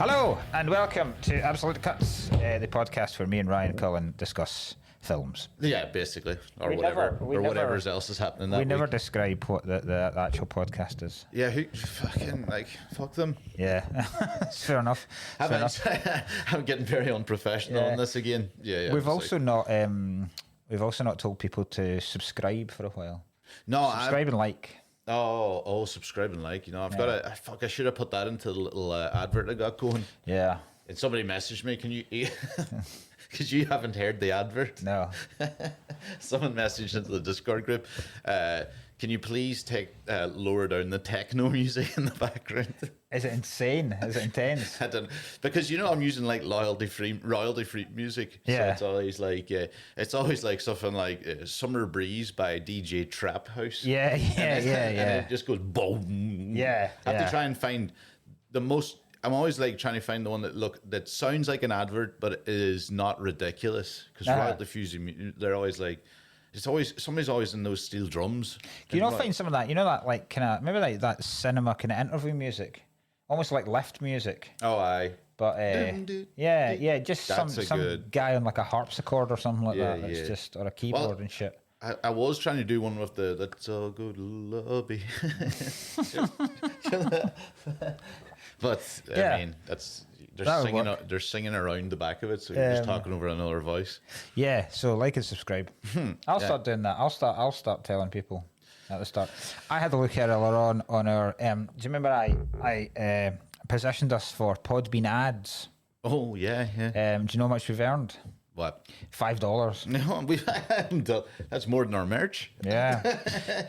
Hello and welcome to Absolute Cuts, the podcast where me and Ryan Cullen discuss films. Yeah, basically, or whatever else is happening that week. We never week. describe what the actual podcast is. Yeah, who fucking fuck them. Yeah, it's fair enough. I'm getting very unprofessional on this again. Yeah. We've also not told people to subscribe for a while. No, subscribe and like. Oh, subscribe and like. You know, I should have put that into the little advert I got going. Yeah. And somebody messaged me, can you, because you haven't heard the advert. No. Someone messaged into the Discord group, can you please lower down the techno music in the background? Is it insane? Is it intense? I don't, because I'm using like royalty free music. Yeah. So it's always like something like Summer Breeze by DJ Trap House. Yeah. And it just goes boom. Yeah. I have to try and find the most. I'm always like trying to find the one that sounds like an advert, but it is not ridiculous. Because royalty free, they're always like. Somebody's always in those steel drums. Do you not find some of that? You know that like kind of maybe like that cinema kind of interview music, almost like lift music. Oh, aye. But just some guy on like a harpsichord or something like that. It's just or a keyboard and shit. I was trying to do one with the "Let's All Go to Lobby," but I mean they're singing around the back of it, so you're just talking over another voice. Yeah, so like and subscribe. I'll start doing that. I'll start telling people at the start. I had a look earlier on our. Do you remember I positioned us for Podbean ads? Oh yeah. Do you know how much we've earned? What? $5. No, we haven't done. That's more than our merch. Yeah.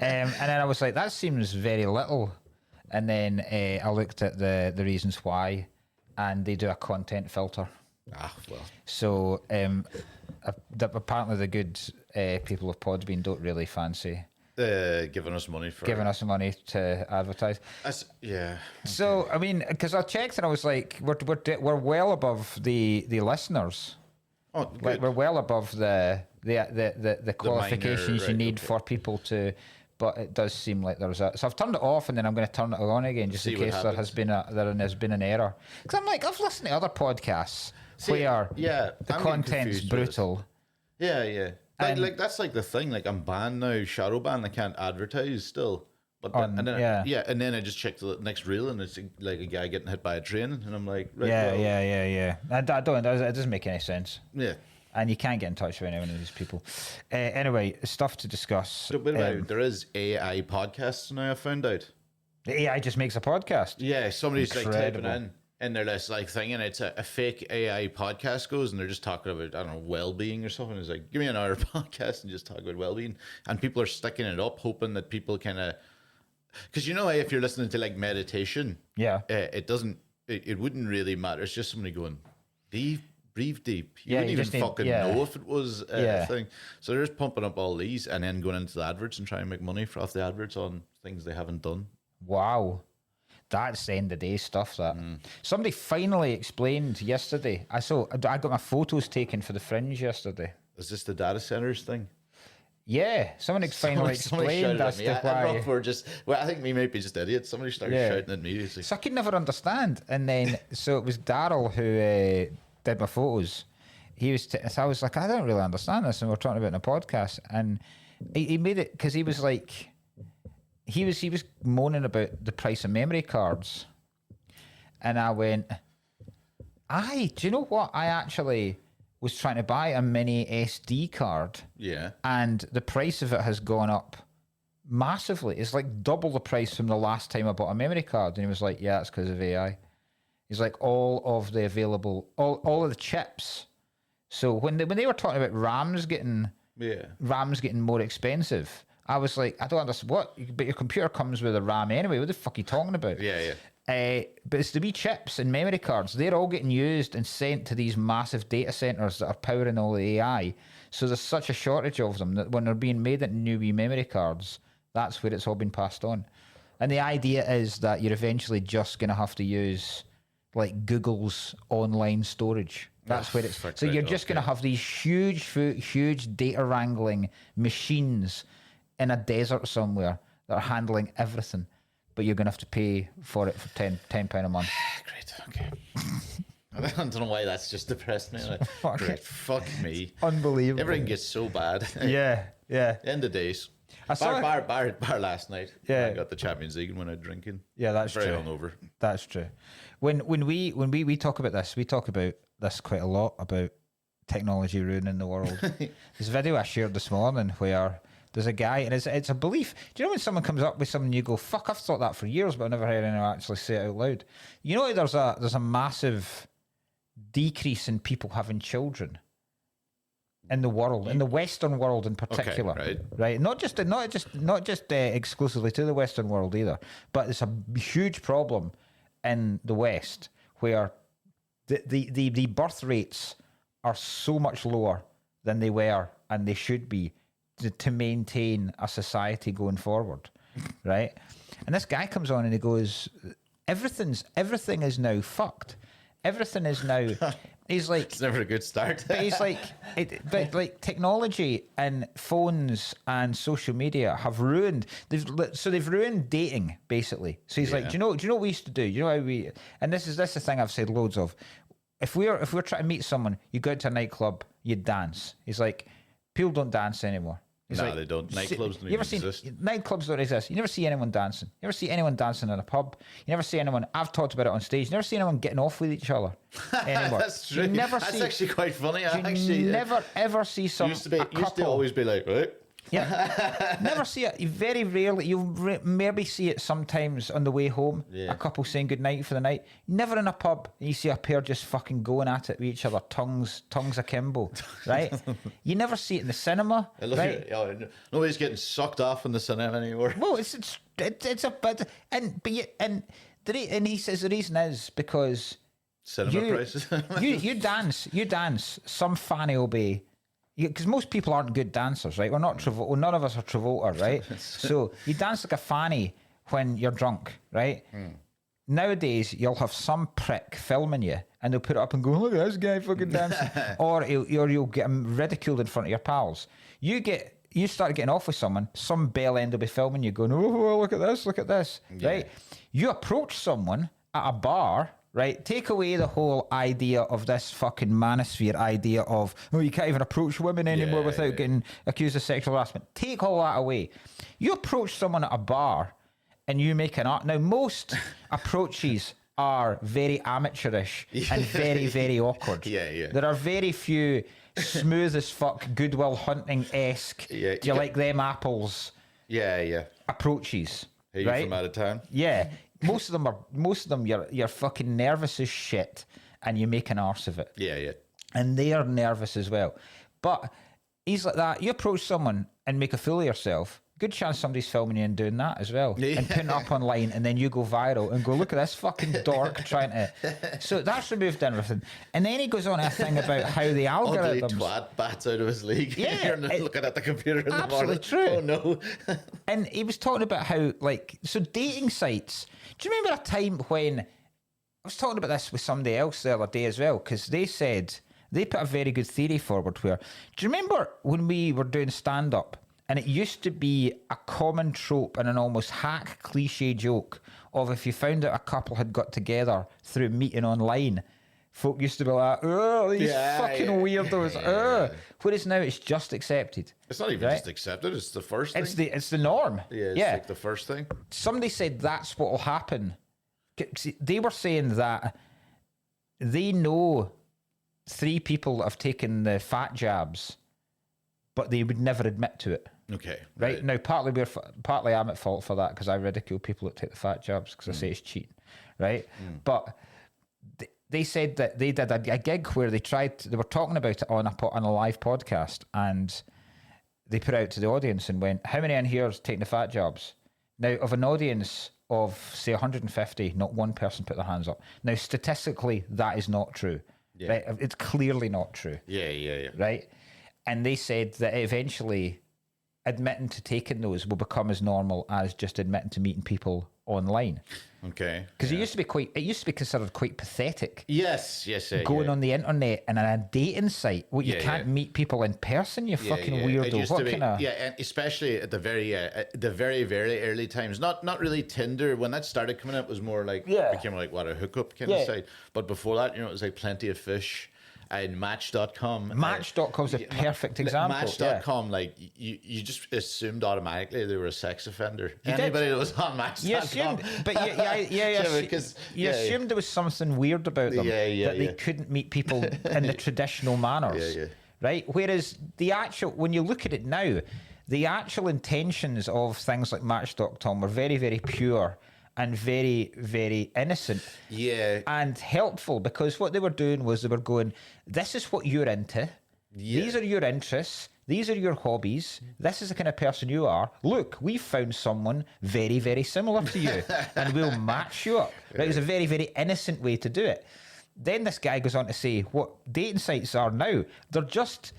And then I was like, that seems very little. And then I looked at the reasons why, and they do a content filter. Ah, well. So apparently the good people of Podbean don't really fancy giving us money to advertise. Yeah. Okay. So I mean, because I checked and I was like, we're well above the listeners. Oh, good. Like we're well above the qualifications you need for people to. But it does seem like there's so I've turned it off and then I'm going to turn it on again just in case there has been an error. Because I'm like, I've listened to other podcasts where the content's brutal. Yeah. Like that's like the thing. Like I'm banned now, shadow banned. I can't advertise still. But and then I just checked the next reel and it's like a guy getting hit by a train and I'm like, right, yeah. It doesn't make any sense. Yeah. And you can't get in touch with any one of these people. Anyway, stuff to discuss. So, there is AI podcasts now, I found out. The AI just makes a podcast? Yeah, somebody's like typing in and they're just like thinking it's a fake AI podcast goes and they're just talking about, I don't know, well-being or something. It's like, give me an hour podcast and just talk about well-being. And people are sticking it up, hoping that people kind of... Because if you're listening to like meditation, it wouldn't really matter. It's just somebody going, breathe deep. You wouldn't even fucking know if it was a thing. So they're just pumping up all these and then going into the adverts and trying to make money off the adverts on things they haven't done. Wow. That's the end of the day stuff, that. Somebody finally explained yesterday. I got my photos taken for the Fringe yesterday. Is this the data centers thing? Yeah, someone finally explained as to why. I think we might be just idiots. Somebody started shouting at me. So I could never understand. And then, so it was Daryl who did my photos. So I was like, I don't really understand this. And we're talking about it in a podcast. And he made it because he was like, he was moaning about the price of memory cards. And I went, do you know what? I actually was trying to buy a mini SD card. Yeah. And the price of it has gone up massively. It's like double the price from the last time I bought a memory card. And he was like, yeah, it's because of AI. He's like, all of the available, all of the chips. So when they were talking about RAMs getting more expensive, I was like, I don't understand what. But your computer comes with a RAM anyway. What the fuck are you talking about? Yeah. But it's the wee chips and memory cards. They're all getting used and sent to these massive data centers that are powering all the AI. So there's such a shortage of them that when they're being made into new wee memory cards, that's where it's all been passed on. And the idea is that you're eventually just going to have to use like Google's online storage. That's where it's... So you're just going to have these huge data wrangling machines in a desert somewhere that are handling everything, but you're going to have to pay for it for £10 a month. Great, okay. I don't know why that's just depressed me. Like, fuck me. Unbelievable. Everything gets so bad. Yeah. End of days. Bar last night. Yeah. I got the Champions League and went out drinking. Yeah, that's very true. hungover. That's true. When we talk about this, we talk about this quite a lot, about technology ruining the world. This video I shared this morning where there's a guy, and it's a belief. Do you know when someone comes up with something, you go, "Fuck, I've thought that for years, but I've never heard anyone actually say it out loud." You know, there's a massive decrease in people having children in the world, in the Western world in particular. Okay, right? Not just exclusively to the Western world either, but it's a huge problem in the West where the birth rates are so much lower than they were and they should be to maintain a society going forward, right? And this guy comes on and he goes, everything is now fucked. Everything is now. He's like, it's never a good start. But he's like, like technology and phones and social media have ruined. They've ruined dating basically. So he's like, do you know what we used to do? You know how we? And this is the thing I've said loads of. If we're trying to meet someone, you go to a nightclub, you dance. He's like, people don't dance anymore. No, like, they don't. Nightclubs don't even exist. Nightclubs don't exist. You never see anyone dancing. You never see anyone dancing in a pub. You never see anyone. I've talked about it on stage. You never see anyone getting off with each other anymore. That's true. That's actually quite funny. Never ever see someone. Used to always be like, right. Yeah, never see it. You very rarely. You'll maybe see it sometimes on the way home. Yeah. A couple saying good night for the night. Never in a pub. You see a pair just fucking going at it with each other, tongues akimbo, right? You never see it in the cinema, right? Nobody's getting sucked off in the cinema anymore. Well, it's a bit, and he says the reason is because cinema prices. you dance. Some fanny will be. Because most people aren't good dancers, right? We're not Travolta. None of us are Travolta, right? So you dance like a fanny when you're drunk, right? Nowadays, you'll have some prick filming you, and they'll put it up and go, "Look at this guy fucking dancing," or you'll get him ridiculed in front of your pals. You start getting off with someone, some bell end will be filming you, going, "Oh, look at this," right? You approach someone at a bar. Right, take away the whole idea of this fucking manosphere idea of, you can't even approach women anymore without getting accused of sexual harassment. Take all that away. You approach someone at a bar and you make an art. Now, most approaches are very amateurish and very, very awkward. There are very few smooth as fuck, Goodwill Hunting-esque, do you like them apples? Approaches. Are you from out of town? Yeah. Most of them you're fucking nervous as shit and you make an arse of it. Yeah. And they are nervous as well. But he's like that. You approach someone and make a fool of yourself, good chance somebody's filming you and doing that as well. And putting it up online, and then you go viral and go, "Look at this fucking dork trying to." So that's removed everything. And then he goes on a thing about how the algorithms. Ugly twat bats out of his league. Yeah. You're looking at the computer in the morning. Absolutely true. Oh no. And he was talking about how, so dating sites. Do you remember a time when I was talking about this with somebody else the other day as well? Because they said they put a very good theory forward where, do you remember when we were doing stand-up and it used to be a common trope and an almost hack cliche joke of if you found out a couple had got together through meeting online, folk used to be like, "Oh, these fucking weirdos." Whereas now it's just accepted. It's not even just accepted, it's the first thing. It's the norm. It's like the first thing. Somebody said that's what will happen. They were saying that they know 3 people that have taken the fat jabs, but they would never admit to it. Okay. Right. Now, partly I'm at fault for that because I ridicule people that take the fat jabs because I say it's cheating. Right. But they said that they did a gig where they were talking about it on a live podcast, and they put out to the audience and went, "How many in here is taking the fat jabs?" Now, of an audience of, say, 150, not one person put their hands up. Now, statistically, that is not true. Yeah. Right? It's clearly not true. Yeah. Right? And they said that eventually admitting to taking those will become as normal as just admitting to meeting people online. Okay. Because it used to be considered quite pathetic. Yes. Going on the internet and on a dating site, you can't meet people in person. You fucking weirdo. It used to be, and especially at the very very early times. Not really Tinder when that started coming up. Was more like became like what a hookup kind of site. But before that, it was like Plenty of Fish. And Match.com. Match.com's a perfect example. Match.com, like you just assumed automatically they were a sex offender. Anybody that was on Match.com. You assumed, but you assumed there was something weird about them. That they couldn't meet people in the traditional manners. Right? Whereas when you look at it now, the actual intentions of things like Match.com were very, very pure and very, very innocent. And helpful, because what they were doing was they were going, this is what you're into. These are your interests. These are your hobbies. This is the kind of person you are. Look, we've found someone very, very similar to you and we'll match you up. Right? It was a very, very innocent way to do it. Then this guy goes on to say what dating sites are now. They're just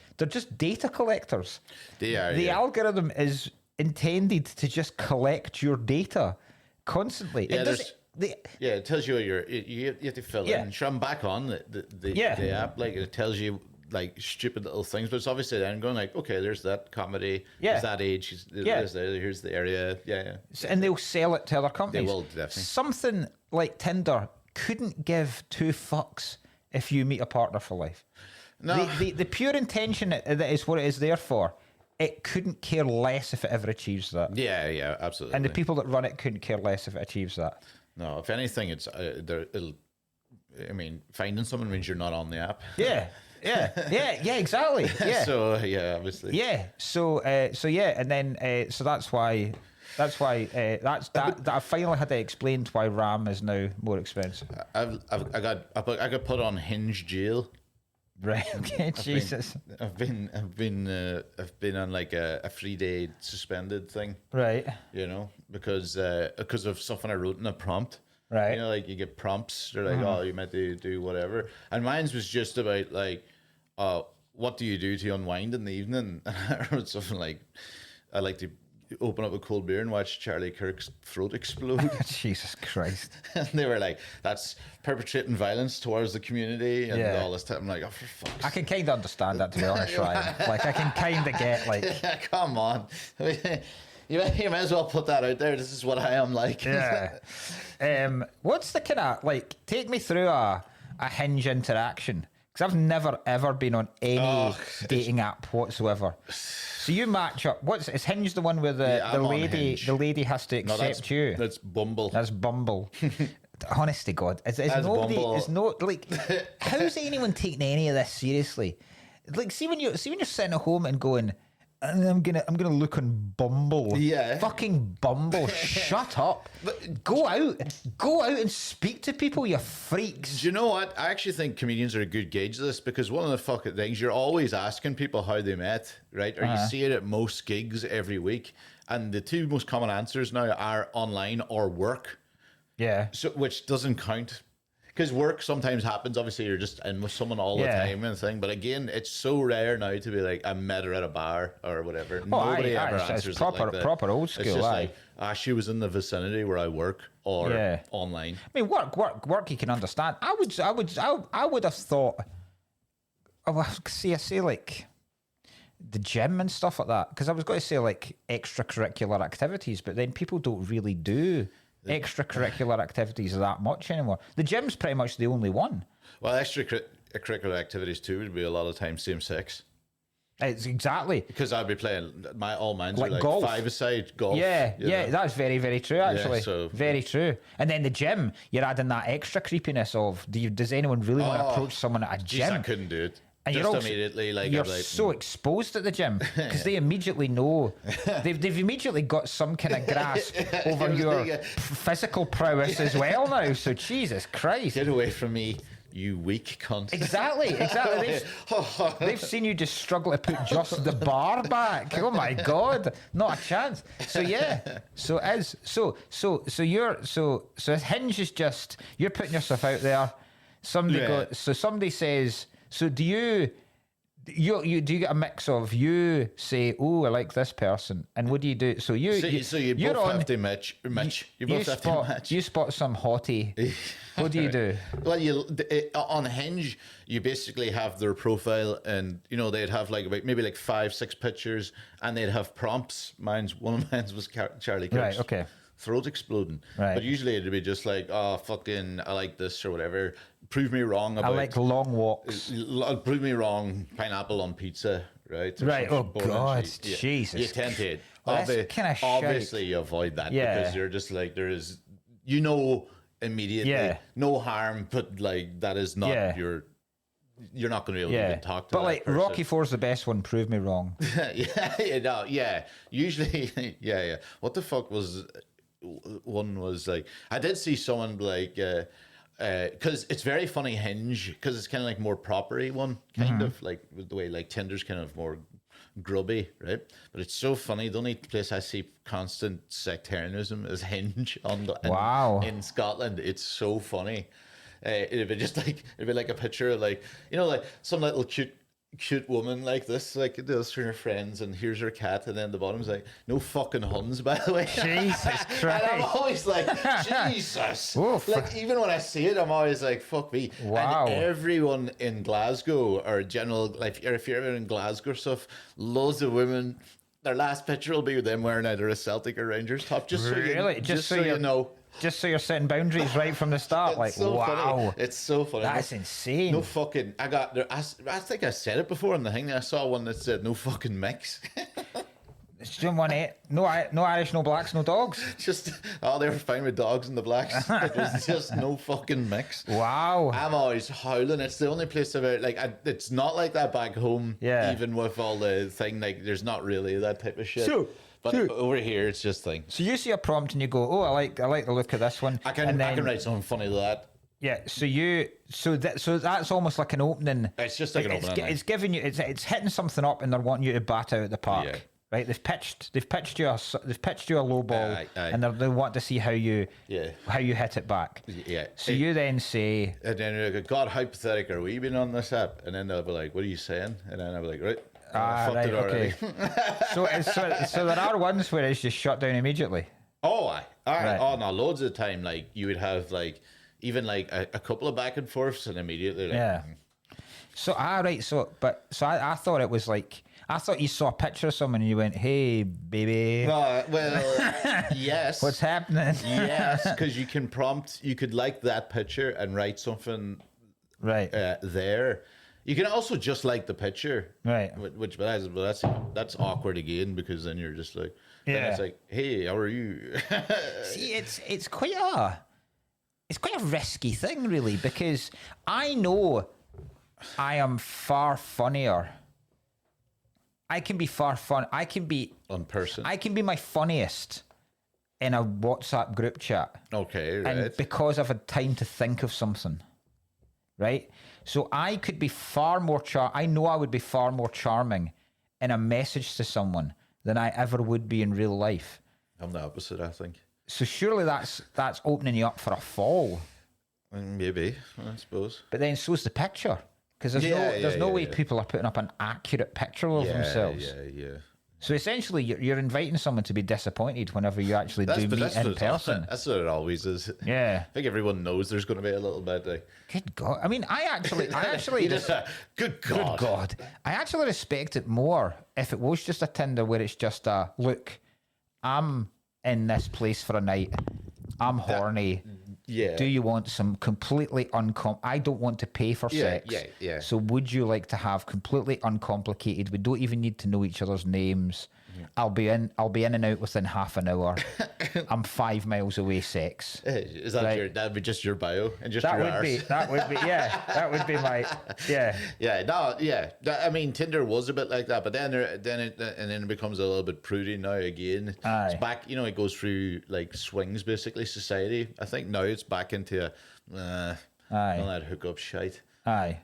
data collectors. They are. The algorithm is intended to just collect your data constantly. It tells you you have to fill in. Sure, I'm back on the app. Like it tells you like stupid little things, but it's obviously then going like, okay, there's that comedy, there's that age, here's the area, and they'll sell it to other companies. They will definitely. Something like Tinder couldn't give two fucks if you meet a partner for life. No, the pure intention that is what it is there for. It couldn't care less if it ever achieves that. Yeah, absolutely. And the people that run it couldn't care less if it achieves that. No, if anything, it's finding someone means you're not on the app. Yeah, exactly. Yeah. So obviously. Yeah. So and then so that's why I finally had to explain why RAM is now more expensive. I got put on Hinge jail. Right. Okay. Jesus. I've been on like a 3-day suspended thing. Right. Because of something I wrote in a prompt. Right. Like you get prompts. They're like, oh, you meant to do whatever. And mine's was just about like, what do you do to unwind in the evening? And I wrote something like, I like to open up a cold beer and watch Charlie Kirk's throat explode. Jesus Christ. And they were like, that's perpetrating violence towards the community and all this time. I'm like, oh, for fuck's sake. I can kind of understand that, to be honest, Ryan. Like, I can kind of get, like... Yeah, come on. You might as well put that out there. This is what I am like. Yeah. What's the kind of, like, take me through a Hinge interaction. Because I've never, ever been on any dating app whatsoever. So you match up. Is Hinge the one where the lady has to accept you? That's Bumble. That's Bumble. Honest to God, is nobody? Bumble. Is no like. How's anyone taking any of this seriously? Like, see when you're sitting at home and going, I'm gonna look on Bumble. Yeah. Fucking Bumble. Shut up. But go out and speak to people, you freaks. Do you know what? I actually think comedians are a good gauge of this, because one of the fucking things, you're always asking people how they met, right? Or you see it at most gigs every week. And the two most common answers now are online or work. Yeah. So, which doesn't count. Because work sometimes happens. Obviously, you're just in with someone all the time and thing. But again, it's so rare now to be like, I met her at a bar or whatever. Nobody ever answers it's proper, it like that. Proper old school. It's just like, she was in the vicinity where I work, or online. I mean, work. You can understand. I would have thought. I say like the gym and stuff like that. Because I was going to say like extracurricular activities, but then people don't really do extracurricular activities that much anymore. The gym's pretty much the only one. Well, extracurricular activities too would be a lot of times same sex. It's exactly, because I'd be playing all mine like are like golf. 5-a-side golf. Yeah, that's very, very true. Actually, very true. And then the gym, you're adding that extra creepiness of does anyone really want to approach someone at a gym? I couldn't do it. And just immediately, like, you're so exposed at the gym because they immediately know they've immediately got some kind of grasp over your physical prowess as well now. So Jesus Christ, get away from me, you weak cunt. Exactly. They've seen you just struggle to put just the bar back. Oh my God, not a chance. So Hinge is just, you're putting yourself out there. Somebody says, so do You do you get a mix of you say, oh, I like this person, and what do you do? So you you're both have to match. You both have to match. You spot some hottie. What do you do? Well, on Hinge, you basically have their profile, and they'd have like maybe like 5-6 pictures, and they'd have prompts. One of mine was Charlie Kirk's. Right. Okay. Throat exploding. Right. But usually it'd be just like, oh, fucking, I like this or whatever. Prove me wrong about... I like long walks. Prove me wrong, pineapple on pizza, right? Right, oh God, Jesus. You tend to... Obviously you avoid that because you're just like, there is... immediately, no harm, but like, that is not your... You're not going to be able to even talk to but that like person. Rocky IV's the best one. Prove me wrong. Usually, What the fuck was... One was like, I did see someone like, because it's very funny Hinge, because it's kind of like more proper-y one, kind of like the way like Tinder's kind of more grubby, right? But it's so funny. The only place I see constant sectarianism is Hinge in Scotland. It's so funny. It'd be like a picture of like, like some little cute woman like this, like this for her friends, and here's her cat, and then the bottom's like, no fucking Huns, by the way. Jesus Christ. And I'm always like, Jesus. Like, even when I see it, I'm always like, fuck me. Wow. And everyone in Glasgow, or general, like, if you're ever in Glasgow stuff, loads of women, their last picture will be with them wearing either a Celtic or Rangers top, just so you know. Just so you're setting boundaries right from the start. Like, so wow. Funny. It's so funny. That's insane. No fucking... I think I said it before in the thing. I saw one that said, no fucking mix. It's doing 1-8. No Irish, no blacks, no dogs. They were fine with dogs and the blacks. It was just no fucking mix. Wow. I'm always howling. It's the only place it's not like that back home. Yeah. Even with all the thing, like, there's not really that type of shit. But over here, it's just thing. So you see a prompt and you go, "Oh, I like the look of this one." I can write something funny to that. Yeah. So that's almost like an opening. It's just like an opening. It's giving you. It's hitting something up, and they're wanting you to bat out at the park. Yeah. Right. They've pitched you a low ball, and they want to see how you hit it back. Yeah. So you then say, and then you're like, God, how pathetic are we being on this app? And then they'll be like, what are you saying? And then I'll be like, right. Right, okay. so there are ones where it's just shut down immediately. Right. Oh no, loads of the time, like you would have like even like a couple of back and forths, and immediately like, So I thought it was like, I thought you saw a picture of someone and you went, "Hey, baby." Well, yes. What's happening? Yes, because you could like that picture and write something there. You can also just like the picture, right? That's awkward again, because then you're just like, it's like, hey, how are you? See, it's quite a risky thing, really, because I know I am far funnier. I can be far fun. I can be on person. I can be my funniest in a WhatsApp group chat. Okay, right. And because I've had time to think of something, right? So I could be far more I know I would be far more charming in a message to someone than I ever would be in real life. I'm the opposite, I think. So surely that's opening you up for a fall. Maybe, I suppose. But then so's the picture, because there's no way people are putting up an accurate picture of themselves. Yeah. So essentially, you're inviting someone to be disappointed whenever you actually meet in person. That's what it always is. Yeah, I think everyone knows there's going to be a little bit. Like, good God! I mean, I actually, good God! I actually respect it more if it was just a Tinder where it's just a look. I'm in this place for a night. I'm horny. Yeah. Do you want some completely I don't want to pay for sex. Yeah. So would you like to have completely uncomplicated? We don't even need to know each other's names. I'll be in and out within half an hour. I'm 5 miles away. Sex. Is that right? that'd be just your bio and just that your would arse? be that would be my I mean, Tinder was a bit like that, but then it becomes a little bit prudy now again. Aye. It's back. It goes through like swings, basically society. I think now it's back into all that hookup shite. Aye.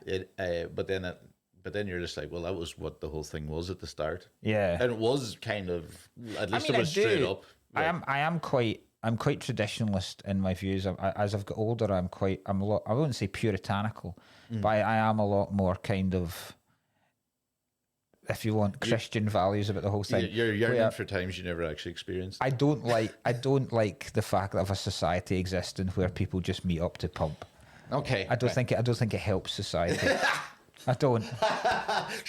But then you're just like, well, that was what the whole thing was at the start. Yeah. And it was kind of, at least it was straight up. Like, I'm quite traditionalist in my views. As I've got older, I'm a lot, I wouldn't say puritanical, but I am a lot more kind of, if you want Christian values about the whole thing. You're yearning for times you never actually experienced. I don't like the fact of a society existing where people just meet up to pump. Okay. I don't think it helps society. I don't.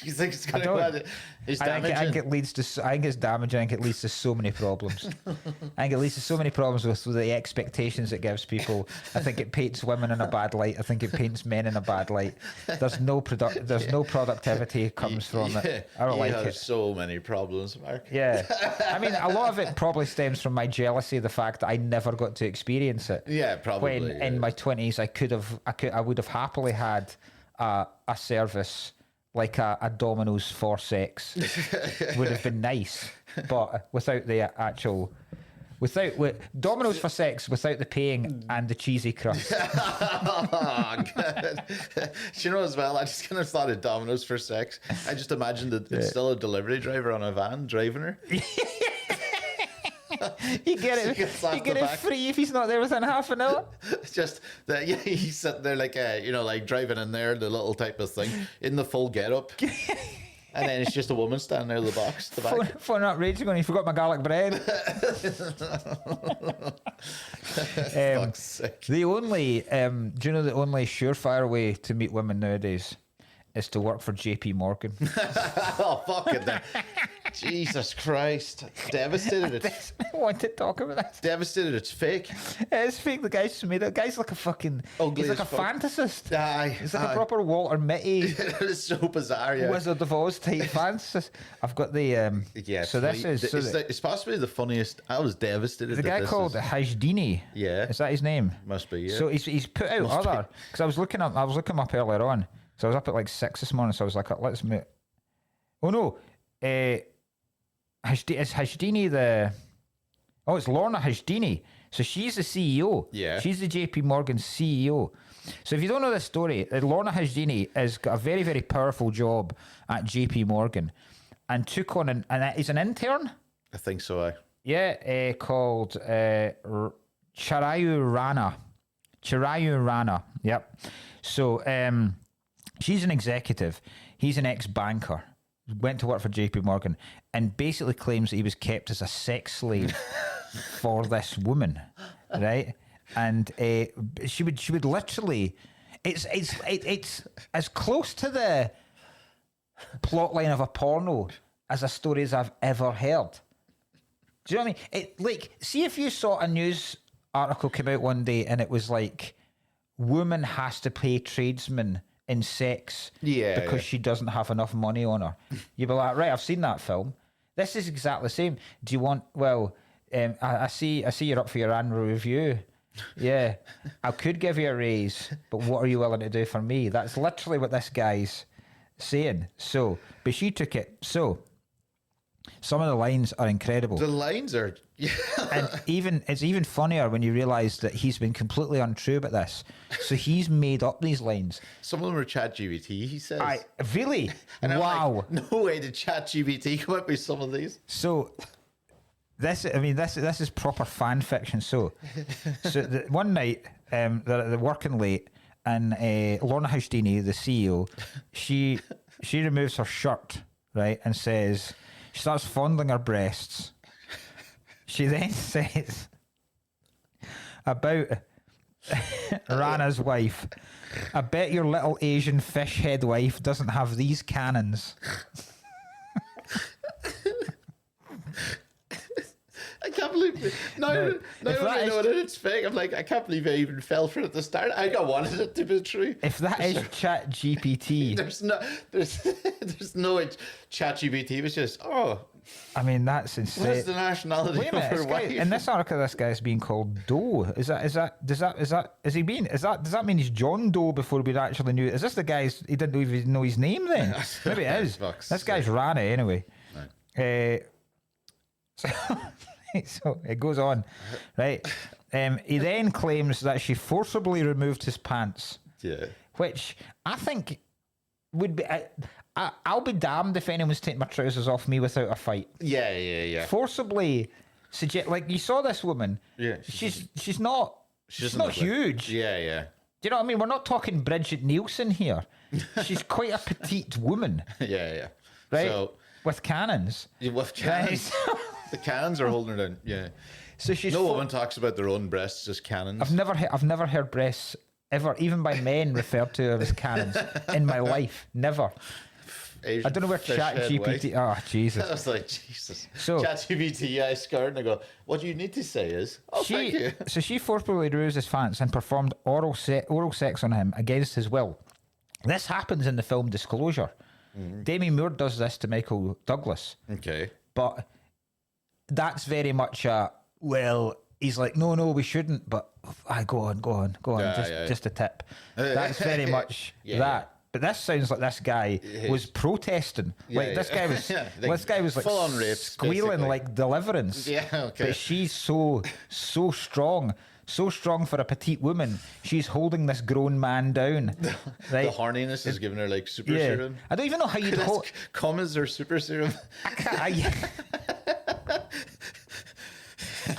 You think it's going to it's damaging? I think it leads to. I think it's damaging. I think it leads to so many problems. I think it leads to so many problems with the expectations it gives people. I think it paints women in a bad light. I think it paints men in a bad light. There's no productivity comes from it. I don't like it. So many problems, Mark. Yeah, I mean, a lot of it probably stems from my jealousy of the fact that I never got to experience it. Yeah, probably. When in my 20s, I would have happily had a service like a Domino's for sex. Would have been nice, but without the actual. Domino's for sex without the paying and the cheesy crust. Oh, God. Do you know as well? I just kind of thought of Domino's for sex. I just imagined that it's still a delivery driver on a van driving her. You get it free if he's not there within half an hour. Just that, yeah, he's sitting there like like driving in there, the little type of thing, in the full getup. And then it's just a woman standing there with the box. Phone up raging going, you forgot my garlic bread. Fuck's sake. The only, do you know the only surefire way to meet women nowadays is to work for JP Morgan? Oh, fuck it then. Jesus Christ. Devastated. I want to talk about this. Devastated. It's fake. It's fake. The guy's made it. The guy's like a fucking... Ugly he's like a fantasist. Aye. He's like a proper Walter Mitty. It's so bizarre, yeah. Wizard of Oz type fantasist. I've got the... yeah. So this is... It's possibly the funniest. I was devastated. The guy called Hajdini. Yeah. Is that his name? Must be, yeah. So he's put out other... Because I was looking up earlier on. So I was up at like 6 this morning. So I was like, let's meet... Oh, no. Is Hajdini the... Oh, it's Lorna Hajdini. So she's the CEO. Yeah. She's the JP Morgan CEO. So if you don't know this story, Lorna Hajdini has got a very, very powerful job at JP Morgan and took on and he's an intern? I think so, Yeah, called Charayu Rana. Charayu Rana, yep. So she's an executive. He's an ex-banker. Went to work for JP Morgan and basically claims that he was kept as a sex slave for this woman, right? And she would literally, it's as close to the plot line of a porno as a story as I've ever heard. Do you know what I mean? Like, see if you saw a news article come out one day and it was like, woman has to pay tradesman in sex because she doesn't have enough money on her. You'd be like, right, I've seen that film. This is exactly the same. Do you want, I see you're up for your annual review. Yeah, I could give you a raise, but what are you willing to do for me? That's literally what this guy's saying. So, but she took it. So, some of the lines are incredible. The lines are... And it's even funnier when you realise that he's been completely untrue about this. So he's made up these lines. Some of them are ChatGPT, he says. Really? And wow. Like, no way did ChatGPT come up with some of these. So... This is proper fan fiction. So one night they're working late, and Lorna Hajdini, the CEO, she removes her shirt, right, and says she starts fondling her breasts. She then says about Rana's wife, "I bet your little Asian fish head wife doesn't have these cannons." I can't believe it. Now I know that it's fake. I'm like, I can't believe I even fell for it at the start. I wanted it to be true. If that is Chat GPT, there's no Chat GPT. It was just, I mean, that's insane. What's the nationality of her wife? In this article, this guy's being called Doe. Does that mean he's John Doe before we actually knew it? Is this the guy's, he didn't even know his name then? Maybe it is. This guy's Rana anyway. Right. So it goes on, right? He then claims that she forcibly removed his pants. Yeah. Which I think would be... I'll be damned if anyone's taking my trousers off me without a fight. Yeah. Forcibly suggest... Like, you saw this woman. Yeah. She's not huge. Yeah. Do you know what I mean? We're not talking Bridget Nielsen here. She's quite a petite woman. Yeah. right? So, with cannons. with cannons. The cannons are holding her down. Yeah. So she's no woman talks about their own breasts as cannons. I've never heard breasts ever, even by men, referred to as cannons in my life. Never. Asian I don't know where ChatGPT. Oh Jesus! I was like, Jesus. So ChatGPT, I scared, and I go, "What you need to say is, thank you." So she forcibly removed his pants and performed oral sex on him against his will. This happens in the film Disclosure. Demi Moore does this to Michael Douglas. Okay, but that's very much a He's like, no, we shouldn't. But go on. Just a tip. That's very much that. But this sounds like this guy was protesting. This guy was like full on rape, squealing basically. Like Deliverance. Yeah, okay. But she's so strong. So strong for a petite woman. She's holding this grown man down. Right? The horniness is giving her like super serum. I don't even know how you'd hold. Cum is her super serum. I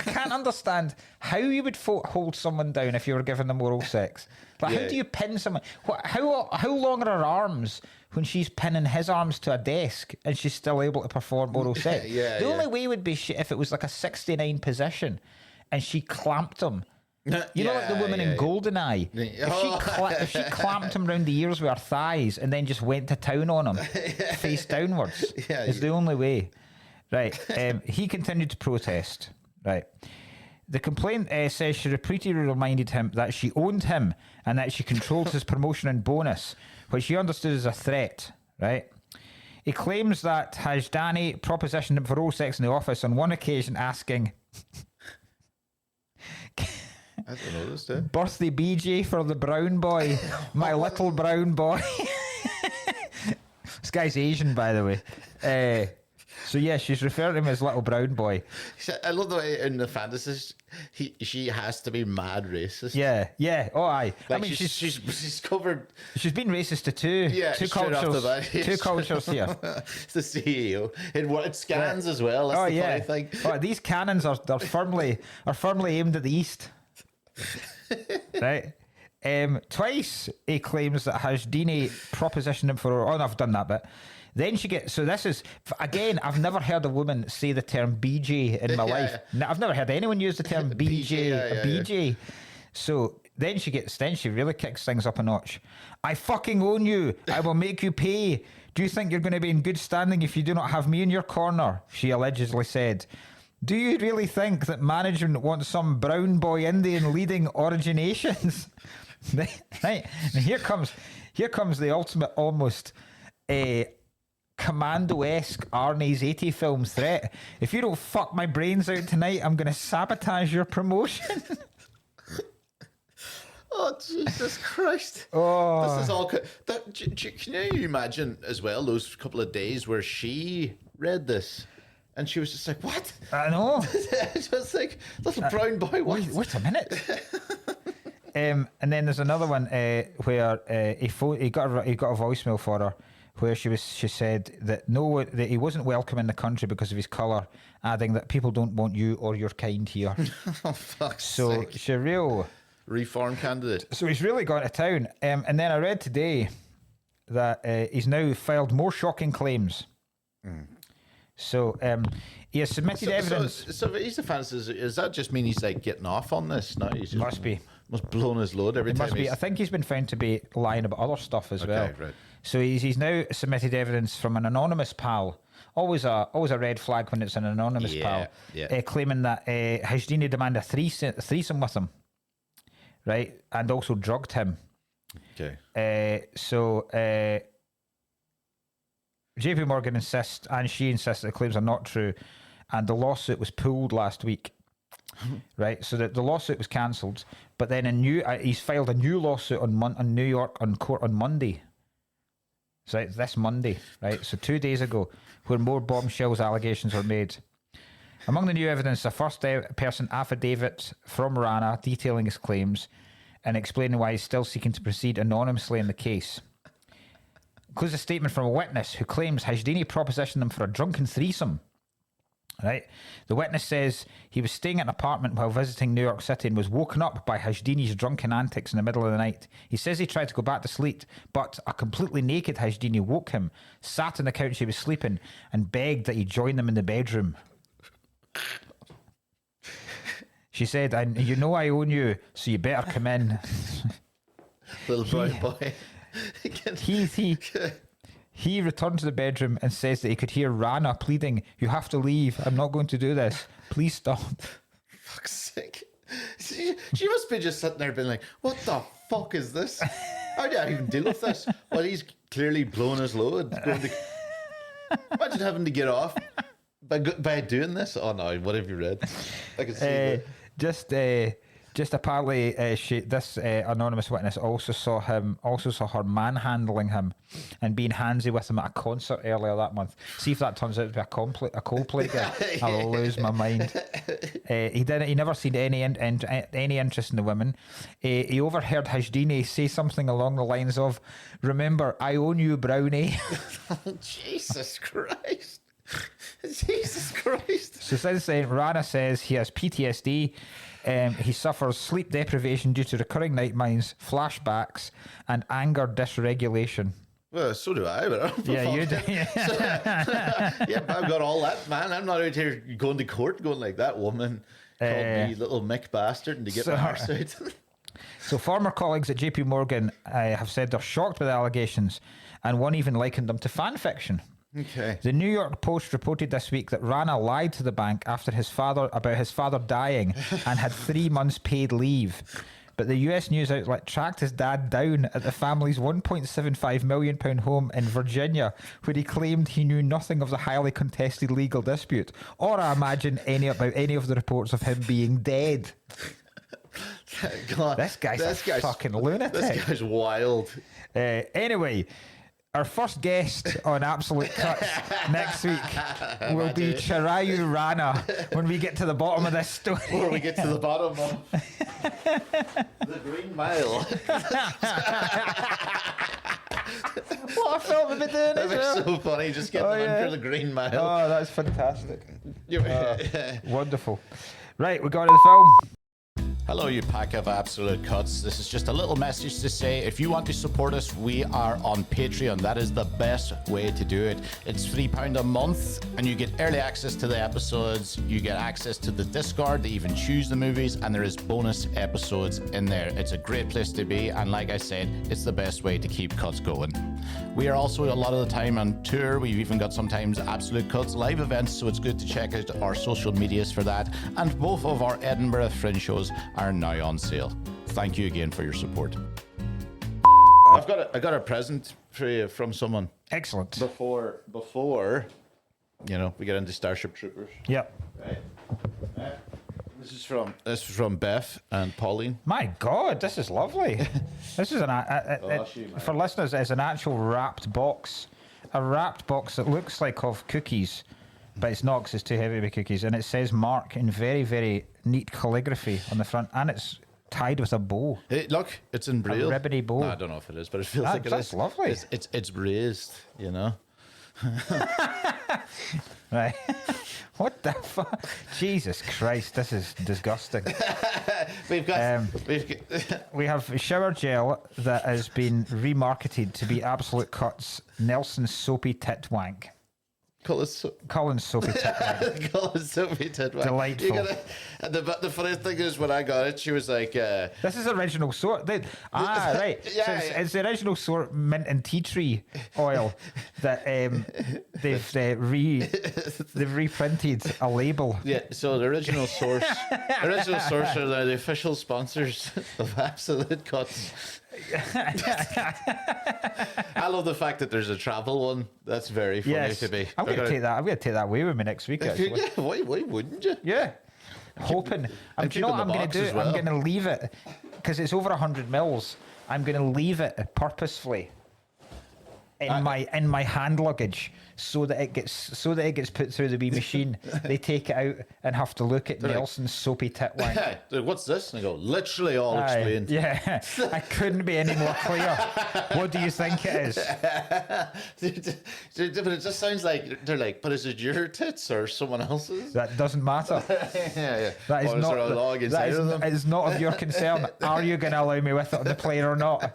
can't understand how you would hold someone down if you were giving them oral sex. But how do you pin someone? How long are her arms when she's pinning his arms to a desk and she's still able to perform oral sex? The only way would be if it was like a 69 position and she clamped him. You know, like the woman in Goldeneye. If she clamped him around the ears with her thighs and then just went to town on him, face downwards, is the only way. Right. He continued to protest. Right. The complaint says she repeatedly reminded him that she owned him and that she controlled his promotion and bonus, which she understood as a threat. Right. He claims that Hajdani propositioned him for oral sex in the office on one occasion, asking, I don't know this, birthday BJ for the brown boy, my little brown boy. This guy's Asian, by the way. So yeah, she's referring to him as little brown boy. I love the way in the fantasies she has to be mad racist. Yeah. Oh, aye. Like, I mean, she's covered. She's been racist to two cultures. Two cultures here. The CEO. It scans as well. That's the funny thing. Oh, these cannons are firmly aimed at the east. Right. Twice he claims that Hajdini propositioned him for. Oh, no, I've done that bit. Then she gets. So this is again. I've never heard a woman say the term BJ in my life. I've never heard anyone use the term BJ. BJ. So then she gets. Then she really kicks things up a notch. I fucking own you. I will make you pay. Do you think you're going to be in good standing if you do not have me in your corner? She allegedly said. Do you really think that management wants some brown boy Indian leading originations? Right. And here comes the ultimate almost Commando-esque Arnie's 80 film threat. If you don't fuck my brains out tonight, I'm going to sabotage your promotion. Oh, Jesus Christ. Oh. This is all... Can you imagine as well those couple of days where she read this and she was just like, what? I know. Just like, little brown boy, what? Wait a minute. And then there's another one where he got a voicemail for her where she said that that he wasn't welcome in the country because of his colour, adding that people don't want you or your kind here. Oh, fuck's so sake. she's a real reform candidate. So he's really gone to town. And then I read today that he's now filed more shocking claims. So he has submitted evidence. So he's a fan. Does that just mean he's like getting off on this now? Must blown his load every time. I think he's been found to be lying about other stuff as well. Right. So he's now submitted evidence from an anonymous pal. Always a red flag when it's an anonymous pal. Yeah. Claiming that Hajdini demanded a threesome with him, right, and also drugged him. Okay. So JP Morgan insists, and she insists that the claims are not true, and the lawsuit was pulled last week. Right, so the lawsuit was cancelled, but then he's filed a new lawsuit on New York on court on Monday. So it's this Monday, right? So 2 days ago, where more bombshells allegations were made. Among the new evidence, a first-person affidavit from Rana detailing his claims and explaining why he's still seeking to proceed anonymously in the case. Includes a statement from a witness who claims Hajdini propositioned them for a drunken threesome Right. The witness says he was staying at an apartment while visiting New York City and was woken up by Hajdini's drunken antics in the middle of the night. He says he tried to go back to sleep, but a completely naked Hajdini woke him, sat on the couch he was sleeping, and begged that he join them in the bedroom. She said, "I own you, so you better come in." Little brown boy. He returned to the bedroom and says that he could hear Rana pleading, "You have to leave. I'm not going to do this. Please stop." Fuck's sake. She must be just sitting there being like, what the fuck is this? How do I even deal with this? Well, he's clearly blowing his load. Imagine having to get off by doing this. Oh no, what have you read? I can see that. Just apparently, this anonymous witness also saw her manhandling him and being handsy with him at a concert earlier that month. See if that turns out to be a Coldplay guy. I'll lose my mind. He never seen any interest in the women. He overheard Hajdini say something along the lines of, "Remember, I own you, Brownie." Jesus Christ. Jesus Christ. So since then, Rana says he has PTSD. He suffers sleep deprivation due to recurring nightmares, flashbacks, and anger dysregulation. Well, so do I. But You do. Yeah, but I've got all that, man. I'm not out here going to court going like that woman called me little Mick bastard and to get my arse out. So former colleagues at JP Morgan have said they're shocked by the allegations, and one even likened them to fan fiction. Okay. The New York Post reported this week that Rana lied to the bank about his father dying and had 3 months paid leave. But the US news outlet tracked his dad down at the family's £1.75 million home in Virginia, where he claimed he knew nothing of the highly contested legal dispute, or I imagine about any of the reports of him being dead. God, This guy's a fucking lunatic. This guy's wild. Anyway, our first guest on Absolute Cuts next week will be Chirayu Rana when we get to the bottom of this story. Before we get to the bottom of the Green Mile. What a film have we doing as well? That's so funny, just getting them in for the Green Mile. Oh, that's fantastic. Wonderful. Right, we got to the film. Hello, you pack of absolute cuts. This is just a little message to say if you want to support us, we are on Patreon. That is the best way to do it. It's £3 a month and you get early access to the episodes. You get access to the Discord to even choose the movies, and there is bonus episodes in there. It's a great place to be, and like I said, it's the best way to keep cuts going. We are also a lot of the time on tour. We've even got sometimes Absolute Cuts live events, so it's good to check out our social medias for that. And both of our Edinburgh Fringe shows are now on sale. Thank you again for your support. I got a present for you from someone. Excellent. Before we get into Starship Troopers. Yep. Right. This is from Beth and Pauline. My God, this is lovely. This is for listeners, it's an actual wrapped box. A wrapped box that looks like of cookies, but it's not because it's too heavy to be cookies. And it says Mark in very, very neat calligraphy on the front, and it's tied with a bow. Hey, look, it's in braille. A ribbony bow. No, I don't know if it is, but it feels like it is. That's lovely. It's raised, you know. Right. What the fuck? Jesus Christ, this is disgusting. We have shower gel that has been remarketed to be Absolute Cuts Nelson's Soapy Tit Wank. Cullen's Soapy Tit Wank. Cullen's Soapy Tit Wank. Delightful. The funny thing is, when I got it, she was like... this is original sort. Right. Yeah, so it's the original sort mint and tea tree oil that they've reprinted a label. Yeah, so the original source are the official sponsors of Absolute Cuts. I love the fact that there's a travel one. That's very funny to be. I'm going to take that away with me next week. Actually. Yeah, why wouldn't you? Yeah, hoping. Do you know what I'm going to do? Well. I'm going to leave it because it's over 100 mils. I'm going to leave it purposefully in my hand luggage so that it gets put through the wee machine. They take it out and have to look at Nelson's soapy tit wank. Yeah, what's this? And I go, literally all explained. Yeah, I couldn't be any more clear. What do you think it is? But it just sounds like they're like, but is it your tits or someone else's? That doesn't matter. Yeah. That is or is there a log inside of them? It is not of your concern. Are you going to allow me with it on the plane or not?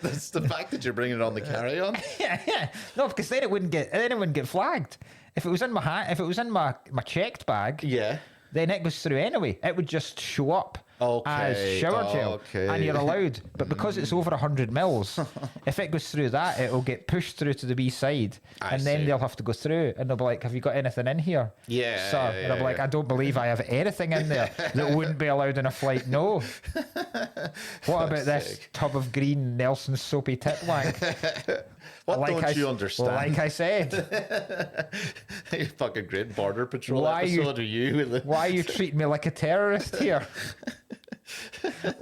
That's the fact that you're bringing it on the carry-on. Yeah. No, because then it wouldn't get flagged. If it was in my hand, if it was in my checked bag, Yeah. then it goes through anyway. It would just show up as shower gel, and you're allowed. But because it's over 100 mils, if it goes through that, it'll get pushed through to the B side, and then they'll have to go through, and they'll be like, "Have you got anything in here, sir?" And I'll be like, "I don't believe I have anything in there that wouldn't be allowed in a flight." No. What about this tub of green Nelson's soapy tit wank? What don't you understand? Like I said, You fucking great border patrol episode. Why are you treating me like a terrorist here?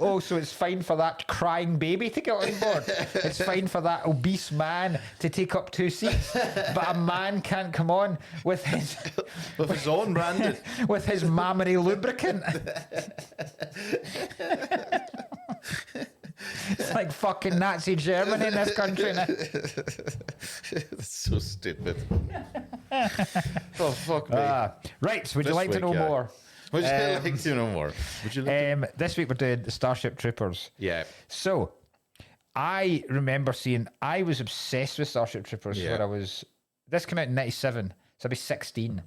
Oh, so it's fine for that crying baby to get on board. It's fine for that obese man to take up 2 seats, but a man can't come on with his own branded with his mammary lubricant. It's like fucking Nazi Germany in this country now. That's so stupid. Oh, fuck me. Right, would you like to know more? Would you like to know more? Would you like this week we're doing the Starship Troopers. Yeah. So, I remember seeing, I was obsessed with Starship Troopers when I was, this came out in 97, so I'd be 16.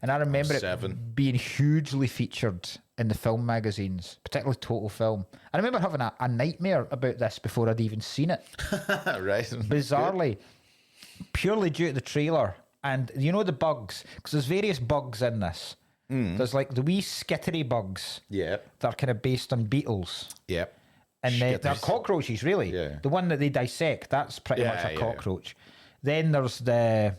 And I remember it being hugely featured in the film magazines, particularly Total Film. I remember having a nightmare about this before I'd even seen it. Right. Bizarrely, purely due to the trailer. And you know the bugs, because there's various bugs in this. There's like the wee skittery bugs that are kind of based on beetles. Yep. And they're cockroaches, really. Yeah. The one that they dissect, that's pretty much a cockroach. Then there's the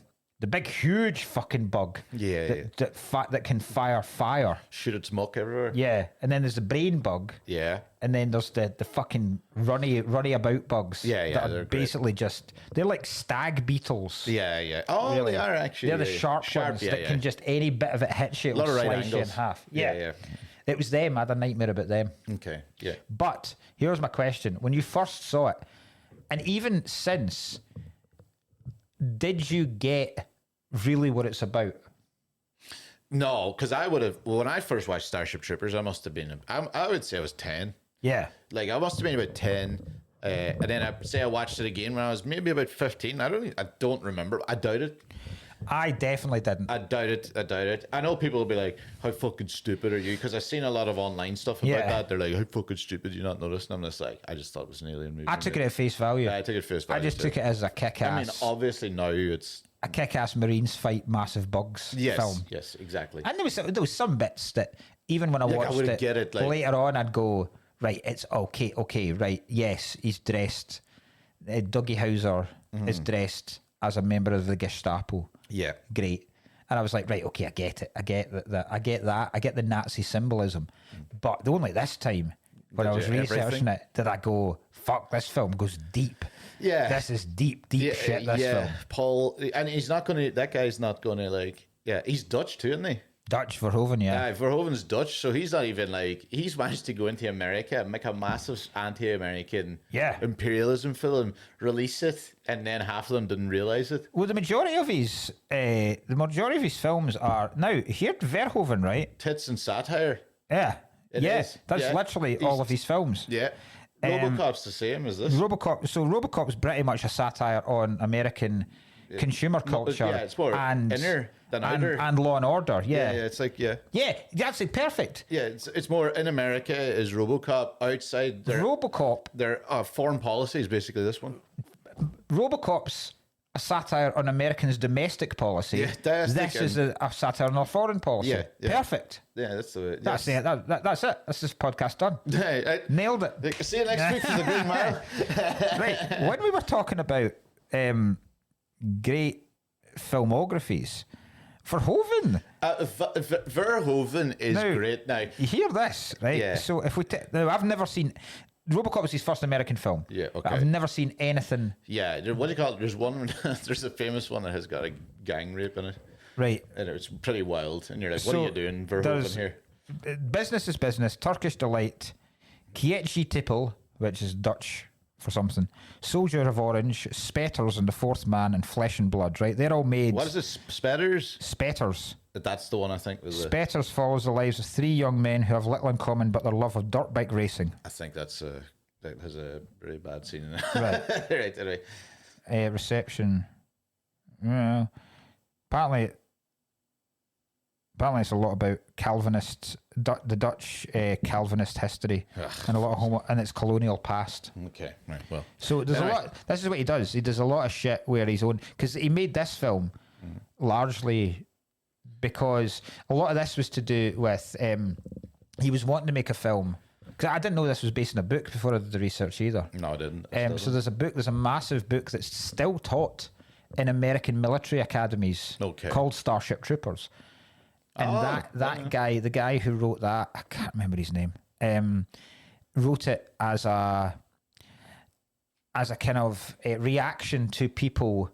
big, huge fucking bug that can fire. Shoot its muck everywhere. Yeah. And then there's the brain bug. Yeah. And then there's the fucking runny about bugs. Yeah, that are basically they're like stag beetles. Yeah. Oh, really? They are actually. They're the sharp ones that can just, any bit of it hits you, it'll slice you in half. Yeah. It was them. I had a nightmare about them. Okay, yeah. But here's my question. When you first saw it, and even since, did you get really what it's about? No, because when I first watched Starship Troopers, I must have been, I would say I was 10. Yeah. Like, I must have been about 10. And then I watched it again when I was maybe about 15. I don't remember. I doubt it. I definitely didn't. I doubt it. I know people will be like, how fucking stupid are you? Because I've seen a lot of online stuff about that. They're like, how fucking stupid, do you not notice? And I'm just like, I just thought it was an alien movie. I took it at face value. Yeah, I took it at face value. I just took it as a kick-ass. I mean, obviously now it's a kick-ass Marines fight massive bugs film. Yes, exactly. And there was some bits that even when I watched it later on, I'd go, right, it's okay, right, yes, he's dressed. Dougie Hauser is dressed as a member of the Gestapo. Yeah. Great. And I was like, right, okay, I get it. I get that. I get that. I get the Nazi symbolism. But the only this time, when I was researching it, did I go, fuck, this film goes deep. Yeah. This is deep shit, this film. Paul, and that guy's not going to he's Dutch too, isn't he? Dutch, Verhoeven, yeah. Verhoeven's Dutch, so he's not even he's managed to go into America and make a massive anti-American imperialism film, release it, and then half of them didn't realize it. Well, the majority of his films are, now, here, Verhoeven, right? Tits and satire. Yeah. That's literally all of these films. Yeah. RoboCop's the same as this. RoboCop's pretty much a satire on American consumer culture. Yeah, it's more inner than outer. And Law and Order, yeah. It's like, Yeah, that's perfect. Yeah, it's more, in America is RoboCop, outside their foreign policy is basically this one. RoboCop's a satire on Americans' domestic policy. Yeah, this is a satire on our foreign policy. Yeah. Perfect. Yeah, that's the way. That's it. That's it. That's this podcast done. Nailed it. See you next week for the Green Mile. Right. When we were talking about great filmographies, Verhoeven. Verhoeven is great now. You hear this, right? Yeah. So if we now, I've never seen. RoboCop was his first American film. Yeah, okay. I've never seen anything. Yeah, what do you call it? There's one. There's a famous one that has got a gang rape in it. Right. And it's pretty wild. And you're like, what are you doing, Verhoeven here? Business is business. Turkish Delight, Kietji Tippel, which is Dutch for something, Soldier of Orange, Spetters and The Fourth Man, and Flesh and Blood, right? They're all made... What is this? Spetters? Spetters. That's the one I think was Spetters follows the lives of three young men who have little in common but their love of dirt bike racing. I think that has a really bad scene in it. Right. right. Reception. Apparently it's a lot about Calvinist, the Dutch Calvinist history, and a lot of and its colonial past. Okay, right. Well, so there's a lot. This is what he does. He does a lot of shit where he's own, because he made this film largely because a lot of this was to do with he was wanting to make a film. Because I didn't know this was based on a book before I did the research either. No, I didn't. So there's a massive book that's still taught in American military academies called Starship Troopers. And that guy, the guy who wrote that, I can't remember his name, wrote it as a kind of a reaction to people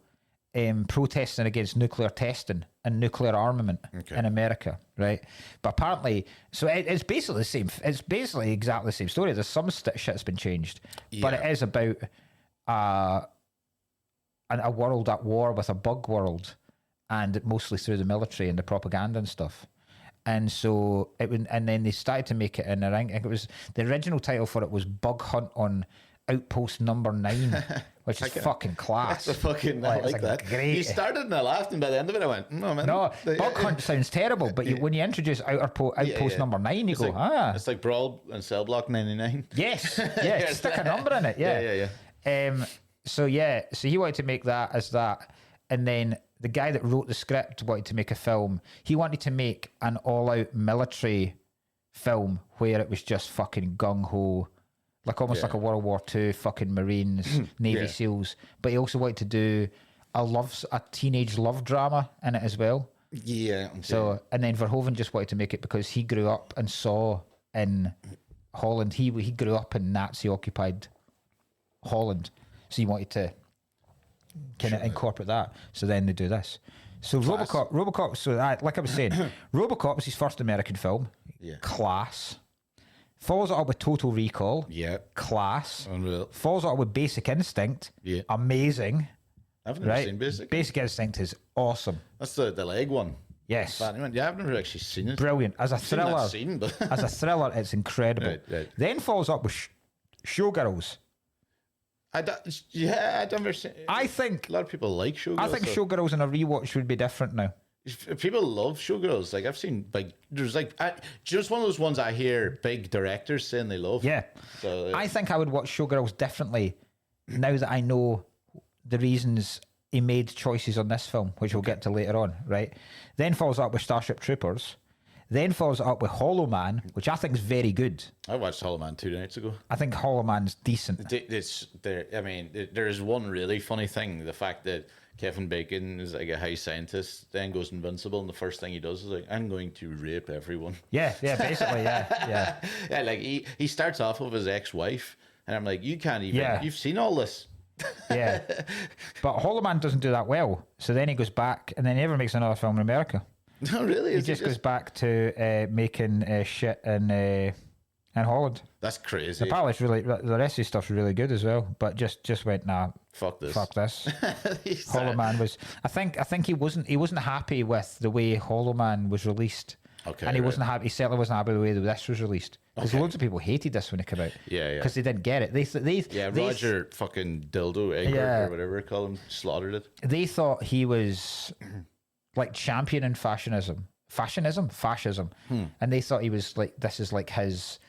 protesting against nuclear testing and nuclear armament in America, right? But apparently, so it's basically the same. It's basically exactly the same story. There's some shit's been changed, but it is about a world at war with a bug world. And mostly through the military and the propaganda and stuff. And so and then they started to make it in I think it was the original title for it was Bug Hunt on Outpost Number 9, which is fucking class. That's a fucking I like that. Great. You started and I laughed, and by the end of it, I went, "No, man." No, Bug Hunt sounds terrible, but when you introduce Outpost Number 9, you go, It's like Brawl and Cell Block 99. Yes, stick a number in it. Yeah. So he wanted to make that as that, and then the guy that wrote the script wanted to make a film. He wanted to make an all-out military film where it was just fucking gung-ho, like almost like a World War II fucking Marines, Navy SEALs. But he also wanted to do a teenage love drama in it as well. Yeah. Okay. So, and then Verhoeven just wanted to make it because he grew up and saw in Holland. He grew up in Nazi-occupied Holland, so he wanted to kind of incorporate that. So then they do this. So RoboCop. So like I was saying, RoboCop was his first American film. Yeah. Class. Follows it up with Total Recall. Yeah. Class. Unreal. Follows it up with Basic Instinct. Yeah. Amazing. I've never seen Basic. Basic Instinct is awesome. That's the leg one. Yes. Yeah, I've never actually seen it. Brilliant. As a thriller. As a thriller, it's incredible. Right. Then follows up with Showgirls. I've never seen. I think a lot of people like Showgirls. I think Showgirls in a rewatch would be different now. People love Showgirls. Like I've seen, there's just one of those ones I hear big directors saying they love. Yeah. So I think I would watch Showgirls differently now that I know the reasons he made choices on this film, which we'll get to later on, right? Then follows up with Starship Troopers. Then follows it up with Hollow Man, which I think is very good. I watched Hollow Man 2 nights ago. I think Hollow Man's decent. There is one really funny thing. The fact that Kevin Bacon is like a high scientist, then goes invincible, and the first thing he does is like, I'm going to rape everyone. Yeah, basically, yeah. Yeah, like he starts off with his ex-wife, and I'm like, you can't even, you've seen all this. Yeah. But Hollow Man doesn't do that well. So then he goes back, and then he never makes another film in America. No, really? He just goes back to making shit in Holland. That's crazy. Apparently, it's really the rest of his stuff's really good as well. But just went fuck this. Hollow Man was. I think he wasn't happy with the way Hollow Man was released. Okay, and he wasn't happy. He certainly wasn't happy with the way this was released. Because loads of people hated this when it came out. Yeah. Because they didn't get it. Roger fucking Dildo Egbert or whatever they call him slaughtered it. They thought he was like championing fascism, and they thought he was like, this is like his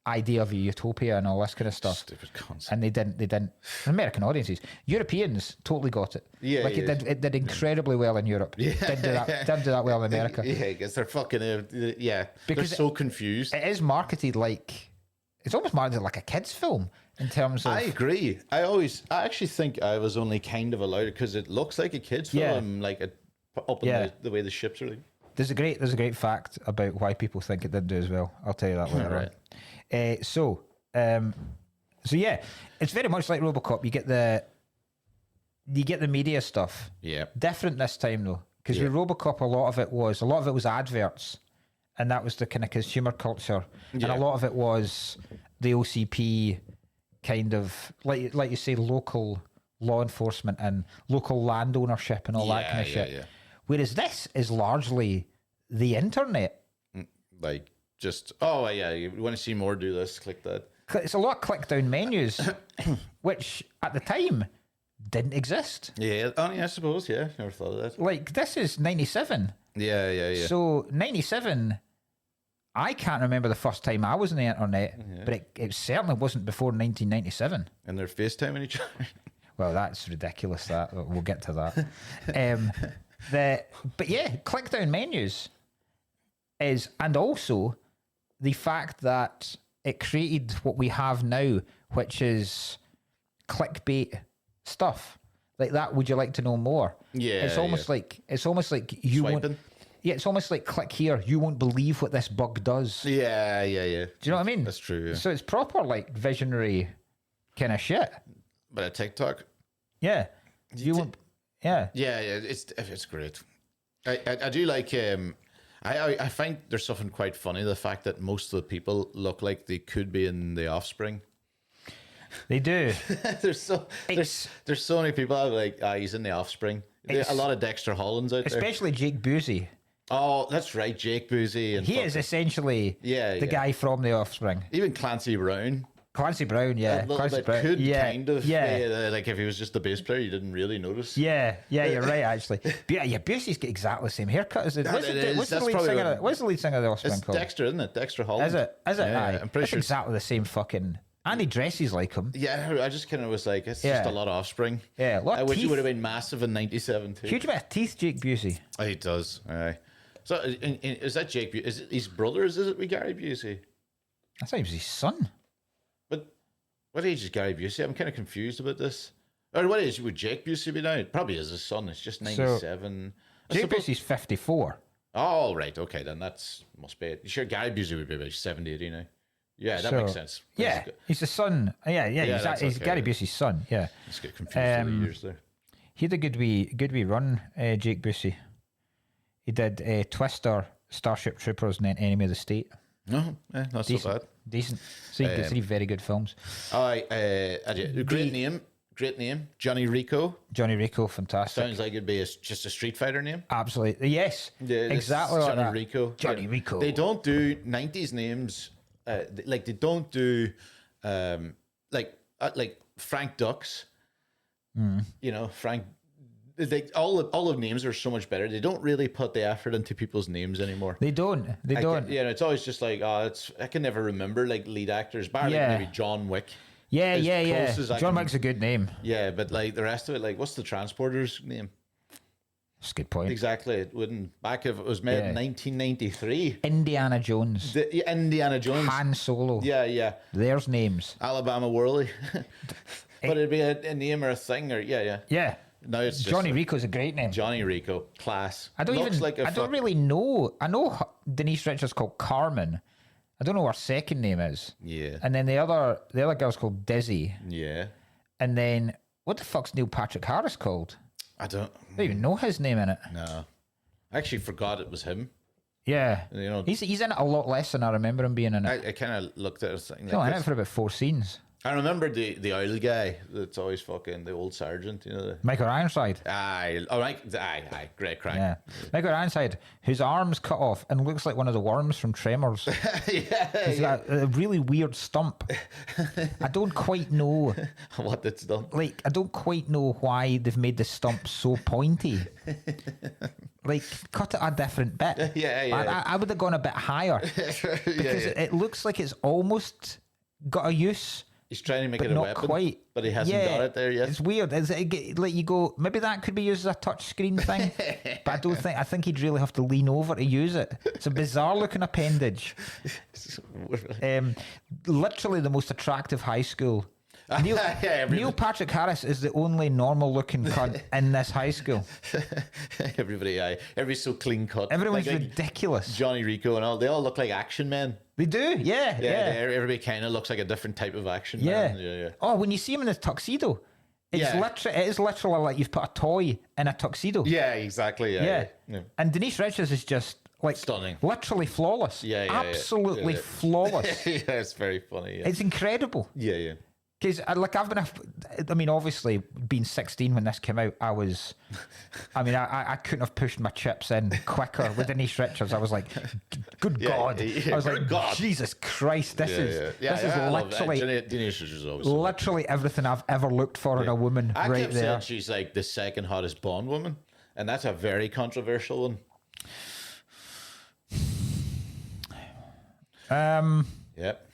idea of a utopia and all this kind of stuff. Stupid concept. And they didn't. American audiences, Europeans totally got it. Yeah, like it did incredibly well in Europe. Yeah, didn't do that well in America. Yeah, because they're fucking because they're so confused. It is marketed like it's almost marketed like a kids' film in terms of. I agree. I actually think I was only kind of allowed it because it looks like a kids' film, the way the ships are. Like. There's a great fact about why people think it didn't do as well. I'll tell you that later on. So yeah, it's very much like RoboCop. You get the media stuff. Yeah. Different this time though, because with RoboCop, a lot of it was adverts, and that was the kind of consumer culture, and a lot of it was the OCP kind of like you say, local law enforcement and local land ownership and all that kind of shit. Yeah. Whereas this is largely the internet. Like just you want to see more? Do this. Click that. It's a lot of click down menus, which at the time didn't exist. Yeah, I suppose. Yeah, never thought of that. Like this is 97. Yeah. So 97, I can't remember the first time I was on the internet, but it certainly wasn't before 1997. And they're FaceTiming each other. Well, that's ridiculous. That we'll get to that. But yeah, click down menus is, and also the fact that it created what we have now, which is clickbait stuff like that. Would you like to know more? Yeah, it's almost like you Swiping. won't. Yeah, it's almost like click here. You won't believe what this bug does. Yeah. Do you know what I mean? That's true. Yeah. So it's proper like visionary kind of shit. But a TikTok. Yeah, you won't. Yeah. It's great. I do like. I find there's something quite funny, the fact that most of the people look like they could be in The Offspring. They do. there's so many people that are like, he's in The Offspring. A lot of Dexter Hollands out there. Especially Jake Busey. Oh, that's right, Jake Busey. And he is essentially the guy from The Offspring. Even Clancy Brown. Clancy Brown, yeah. Clancy Brown. Could kind of. Yeah. Like if he was just the bass player, you didn't really notice. Yeah, you're right, actually. But yeah, Busey's got exactly the same haircut as it. What's the lead singer of The Offspring called? Dexter, isn't it? Dexter Holland. Is it? Yeah, Aye. I'm pretty sure. Exactly the same fucking. And he dresses like him. Yeah, I just kind of was like, it's just a lot of Offspring. Yeah, a lot of which teeth. would have been massive in '97 too. Huge bit of teeth, Jake Busey. Oh, he does. Aye. So is that Jake? Is it his brothers? Is it with Gary Busey? I thought he was his son. But what age is Gary Busey? I'm kind of confused about this. Or what age would Jake Busey be now? It probably is his son. It's just 97. So, Jake Busey's 54. Oh, right. Okay, then must be it. Sure, Gary Busey would be about 70, 80 now. Yeah, that makes sense. Yeah, he's the son. Yeah, he's Gary Busey's son. Yeah. Let's get confused over the years there. He had a good wee run, Jake Busey. He did Twister, Starship Troopers, and then Enemy of the State. No, not so bad. Decent. So you can see very good films. Great name. Johnny Rico. Johnny Rico, fantastic. Sounds like it'd be just a Street Fighter name. Absolutely. Yes. Yeah, exactly like Johnny that. Rico. Johnny Rico. They don't do 90s names. They don't do like Frank Ducks. You know, Frank. All of names are so much better. They don't really put the effort into people's names anymore. They don't. Yeah, it's always just like, I can never remember like lead actors. Bar like maybe John Wick. Yeah. John Wick's a good name. Yeah, but like the rest of it, like what's the transporter's name? That's a good point. Exactly. It wouldn't. Back if it was made in 1993. Indiana Jones. Indiana Jones. Han Solo. Yeah. There's names. Alabama Whirly. But it'd be a name or a thing or Yeah. No, it's Johnny Rico's a great name. Johnny Rico, class. I don't really know. I know Denise Richards called Carmen. I don't know what her second name is. Yeah. And then the other girl's called Dizzy. Yeah. And then what the fuck's Neil Patrick Harris called? I don't even know his name in it. No. I actually forgot it was him. Yeah. You know, he's in it a lot less than I remember him being in it. I kind of looked at it and He's only in it for about 4 scenes. I remember the oil guy that's always fucking the old sergeant, you know. Michael Ironside. Aye, great crack. Yeah, Michael Ironside, whose arm's cut off and looks like one of the worms from Tremors. He's got a really weird stump. I don't quite know what it's done. Like, I don't quite know why they've made the stump so pointy. Like, cut it a different bit. Yeah. I would have gone a bit higher because it looks like it's almost got a use. He's trying to make it a weapon, quite. But he hasn't got it there yet. It's weird. Like you go, maybe that could be used as a touch screen thing, but I think he'd really have to lean over to use it. It's a bizarre looking appendage. Literally the most attractive high school Neil Patrick Harris is the only normal-looking cunt in this high school. Everybody's so clean cut. Everyone's ridiculous. Johnny Rico and all, they all look like action men. They do, yeah. Everybody kind of looks like a different type of action man. Yeah. Oh, when you see him in his tuxedo, it is literally like you've put a toy in a tuxedo. Yeah, exactly. Yeah. And Denise Richards is just like stunning, literally flawless. Absolutely flawless. Yeah, it's very funny. Yeah. It's incredible. Yeah. Because obviously being 16 when this came out, I couldn't have pushed my chips in quicker with Denise Richards. I was like, good God. I was like, God. Jesus Christ, this is literally Denise Richards literally everything I've ever looked for in a woman right there. She's like the second hottest Bond woman, and that's a very controversial one. Yep.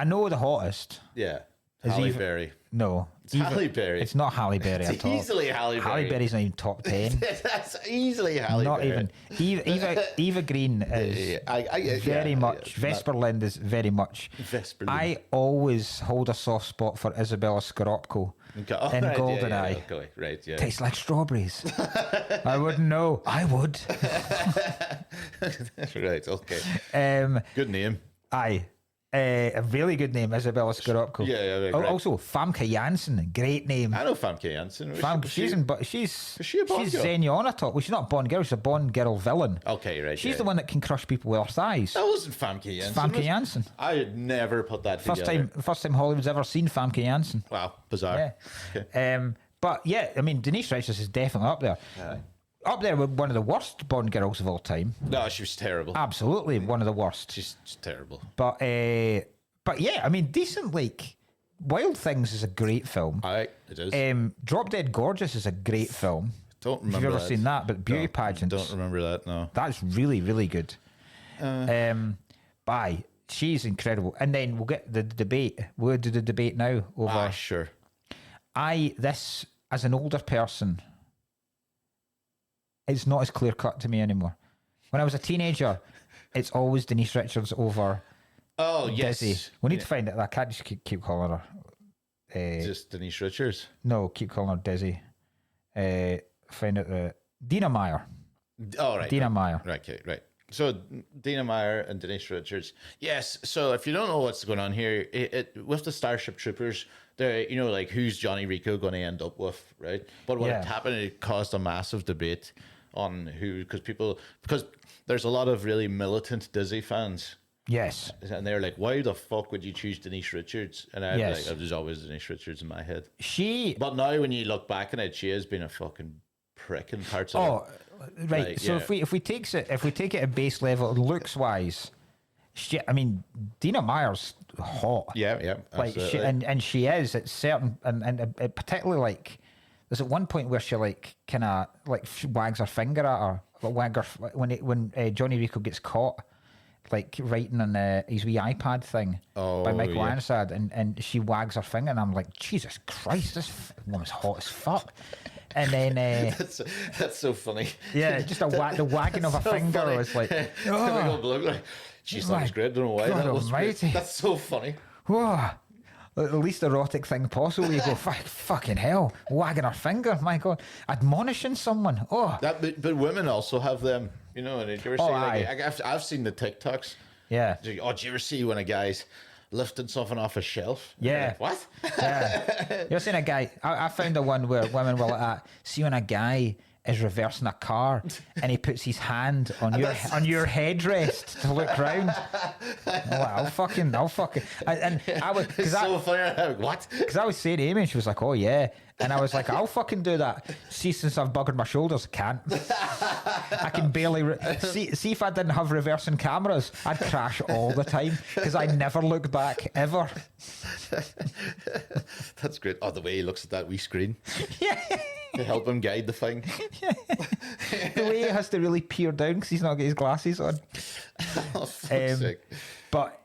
I know the hottest. Yeah. Halle Berry. No. It's Halle Berry. It's not Halle Berry at all. It's easily Halle Berry. Halle Berry's not even top 10. That's easily Halle Berry. Not even. Eva Green is very much. Vesper Lind is very much. Vesper Lind. I always hold a soft spot for Isabella Scorupco in GoldenEye. Right, yeah. Tastes like strawberries. I wouldn't know. I would. Right, okay. Good name. Aye. A really good name, Isabella Scorupco. Yeah. Right. Also, Famke Janssen, great name. I know Famke Janssen. She's a Bond girl? Xenia top. Well, she's not a Bond girl. She's a Bond girl villain. Okay, right. She's the one that can crush people with her thighs. That wasn't Famke Janssen. Famke Janssen. I had never put that together. First time Hollywood's ever seen Famke Janssen. Wow, bizarre. Yeah. Okay. But yeah, Denise Richards is definitely up there. Up there with one of the worst Bond girls of all time. No, she was terrible. Absolutely, one of the worst. She's terrible. But yeah, decent. Like Wild Things is a great film. It is. Drop Dead Gorgeous is a great film. Don't remember. If you've ever seen that, but Beauty Pageants. Don't remember that. No. That's really, really good. She's incredible. And then we'll get the debate. We'll do the debate now over. Sure. This as an older person, it's not as clear cut to me anymore. When I was a teenager, it's always Denise Richards over. Oh, yes. Dizzy. We need to find it. I can't just keep calling her. Just Denise Richards? No, keep calling her Dizzy. Find out Dina Meyer. Oh, right. Dina Meyer. Right, okay, right. So Dina Meyer and Denise Richards. Yes. So if you don't know what's going on here, with the Starship Troopers, like who's Johnny Rico going to end up with, right? But what had happened, it caused a massive debate on who, because there's a lot of really militant Dizzy fans. Yes. And they're like, why the fuck would you choose Denise Richards? And I'm like, there's always Denise Richards in my head. But now when you look back on it, she has been a fucking prick in parts of it. Right. Like, so if we take it at base level, looks wise, Dina Meyer's hot. Yeah. Like she is at certain and particularly like there's at one point where she kind of wags her finger at her, when Johnny Rico gets caught writing on his wee iPad thing by Michael Ironside, and she wags her finger, and I'm like, Jesus Christ, this woman's hot as fuck. And then that's so funny. Yeah, just the wagging of a finger funny. Was like, she's that great. Don't know why that was great. That's so funny. Whoa. The least erotic thing possible. You go, fucking hell, wagging her finger. My God, admonishing someone. But women also have them. And did you ever see? I've seen the TikToks. Yeah. Did you ever see when a guy's lifting something off a shelf? Yeah. Like, what? Yeah. You've seen a guy? I found the one where women were like that. See when a guy is reversing a car and he puts his hand on your headrest to look round. I'll fucking. And I was so funny. What? Because I was saying to Amy, and she was like, "Oh yeah," and I was like, "I'll fucking do that." See, since I've buggered my shoulders, I can't. I can barely see if I didn't have reversing cameras, I'd crash all the time because I never look back ever. That's great. Oh, the way he looks at that wee screen. Yeah. To help him guide the thing. The way he has to really peer down because he's not got his glasses on. Oh, fuck's sake. But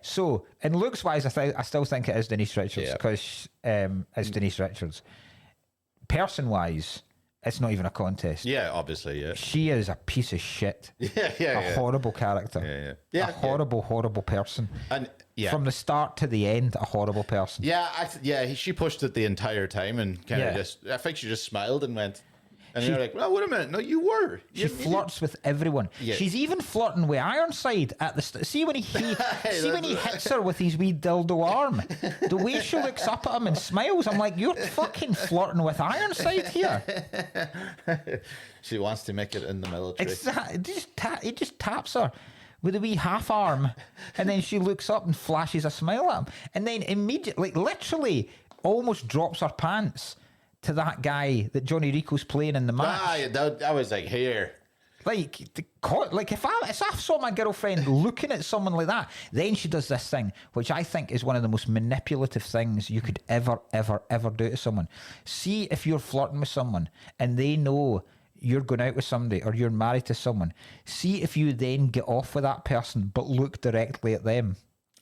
so in looks wise, I still think it is Denise Richards because it's Denise Richards. Person wise, It's not even a contest. Yeah, obviously, yeah. She is a piece of shit. Yeah. Horrible character. Yeah. A horrible person. And from the start to the end, a horrible person. Yeah, she pushed it the entire time and kind of I think she just smiled and went, and you're like, well, wait a minute, no, you were. She flirts with everyone. Yeah. She's even flirting with Ironside at the see when he hits her with his wee dildo arm. The way she looks up at him and smiles, I'm like, you're fucking flirting with Ironside here. She wants to make it in the military. Exactly. He just taps her with a wee half arm, and then she looks up and flashes a smile at him, and then immediately, literally, almost drops her pants to that guy that Johnny Rico's playing in the match. I was like, here. Like if I saw my girlfriend looking at someone like that, then she does this thing, which I think is one of the most manipulative things you could ever do to someone. See if you're flirting with someone and they know you're going out with somebody or you're married to someone. See if you then get off with that person but look directly at them.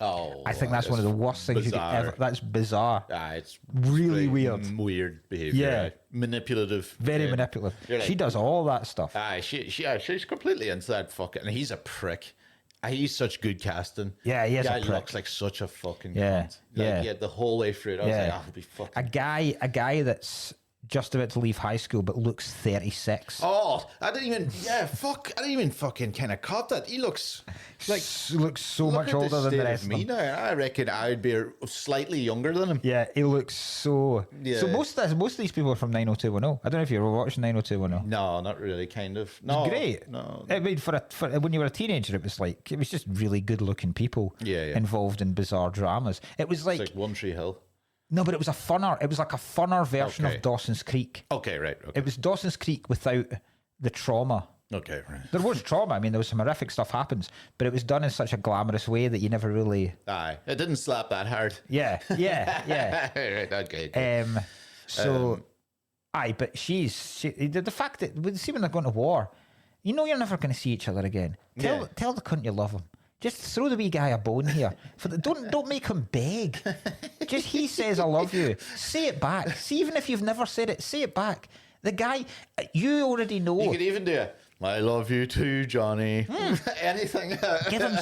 Oh, I think that's one of the worst things bizarre. You could ever. That's bizarre. It's really weird. Weird behavior. Yeah, manipulative. Very manipulative. Like, she does all that stuff. She's completely into that fucking. And he's a prick. He's such good casting. Yeah, he is a prick. Looks like such a fucking cunt. The whole way through it. I was like, I'll be fucking. A guy that's just about to leave high school but looks 36. Oh, I didn't even fucking kind of caught that. He looks like looks so much older than the rest of me them. Now. I reckon I'd be slightly younger than him. Yeah, he looks so. Yeah. So most of these people are from 90210. I don't know if you were watching 90210. No, not really. Kind of. No, it's great. No, I mean, for when you were a teenager, it was just really good looking people. Involved in bizarre dramas. It was like One Tree Hill. No, but it was like a funner version of Dawson's Creek. Okay, right. Okay. It was Dawson's Creek without the trauma. Okay, right. There was trauma. I mean, there was some horrific stuff happens, but it was done in such a glamorous way that you never really. Aye, it didn't slap that hard. Yeah. Right, okay. But the fact that when they're going to war, you know you're never going to see each other again. Tell the cunt you love him. Just throw the wee guy a bone here. Don't make him beg. Just he says I love you. Say it back. See, even if you've never said it, say it back. The guy, you already know. You could even do it. I love you too, Johnny. Anything. Give him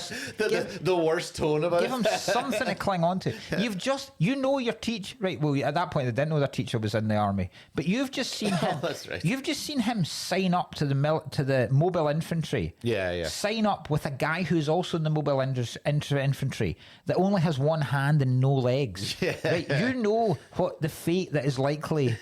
the worst tone about it. Give him something to cling on to. Your teacher, right? Well, at that point they didn't know their teacher was in the army, but you've just seen him. That's right. You've just seen him sign up to the mobile infantry. Yeah. Sign up with a guy who's also in the mobile infantry that only has one hand and no legs. Yeah. Right? You know what the fate that is likely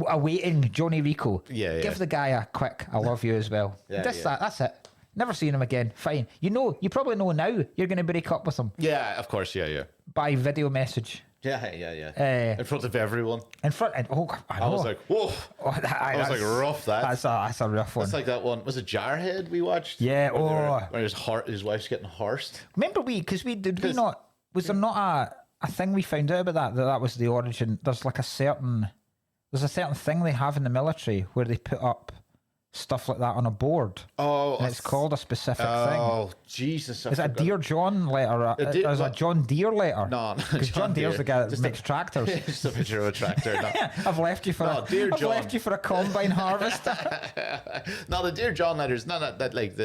awaiting Johnny Rico. Yeah. Give the guy a quick "I love you" as well. That's it. Never seen him again. Fine. You probably know now you're going to break up with him. Yeah, of course. Yeah. By video message. Yeah. In front of everyone. I was like, whoa. I was like, rough that. That's a rough one. That's like that one. Was it Jarhead we watched? Yeah. Where his wife's getting horsed. Remember was there not a thing we found out about that was the origin? There's a certain thing they have in the military where they put up stuff like that on a board. Oh, and it's called a specific thing. Oh, Jesus! Is it a Dear John letter? Is it a John Deere letter? No, because John Deere's the guy that makes tractors. Just a picture of a tractor. No. I've left you for a combine harvester. No, the Dear John letters. No, that like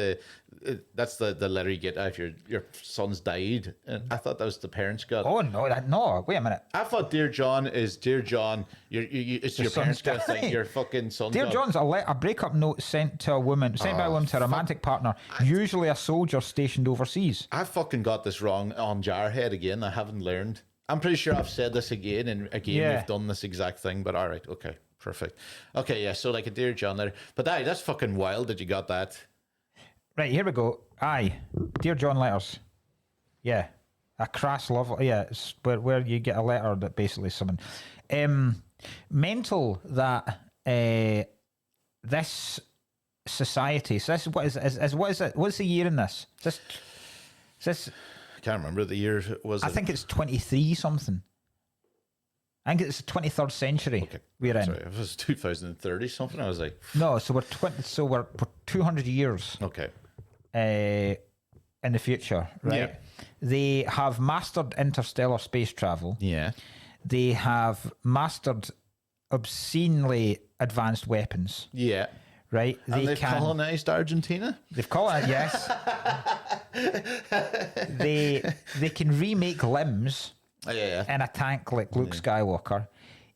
that's the letter you get if your son's died. And I thought that was the parents got. Oh no! Wait a minute. I thought Dear John is Dear John. It's your parents got to think your fucking son. Dear John's a breakup note sent by a woman to a romantic partner, usually a soldier stationed overseas. I fucking got this wrong on Jarhead again. I haven't learned. I'm pretty sure I've said this again and again. We've done this exact thing, but all right, okay, perfect. Okay, yeah. So like a Dear John letter, but that's fucking wild that you got that. Right, here we go. Aye, Dear John letters. Yeah, a crass love. Yeah, it's where you get a letter that basically someone. Mental that this society. So this what is it? What's the year in this? Is this? I can't remember the year. I think it's 23 something. I think it's the 23rd century we're in. Sorry, it was 2030 something. I was like, no. So we're 200 years. Okay. In the future, right? Yeah. They have mastered interstellar space travel. Yeah. They have mastered obscenely advanced weapons. Yeah. Right? And they've colonized Argentina? They've colonized, yes. They can remake limbs in a tank like Luke Skywalker,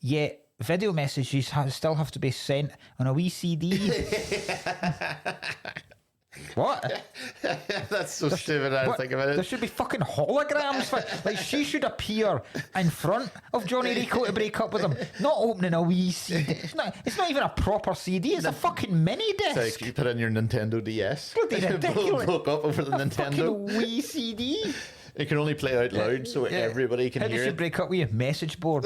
yet video messages still have to be sent on a wee CD. What? That's so stupid. I think about it. There should be fucking holograms. Like, she should appear in front of Johnny Rico to break up with him, not opening a wee CD. It's not even a proper CD. It's a fucking mini disc. It's like you put in your Nintendo DS. Bloody ridiculous. Broke up over the Nintendo. Fucking wee CD. It can only play out loud so everybody can How hear did she it. break up with you? Message board.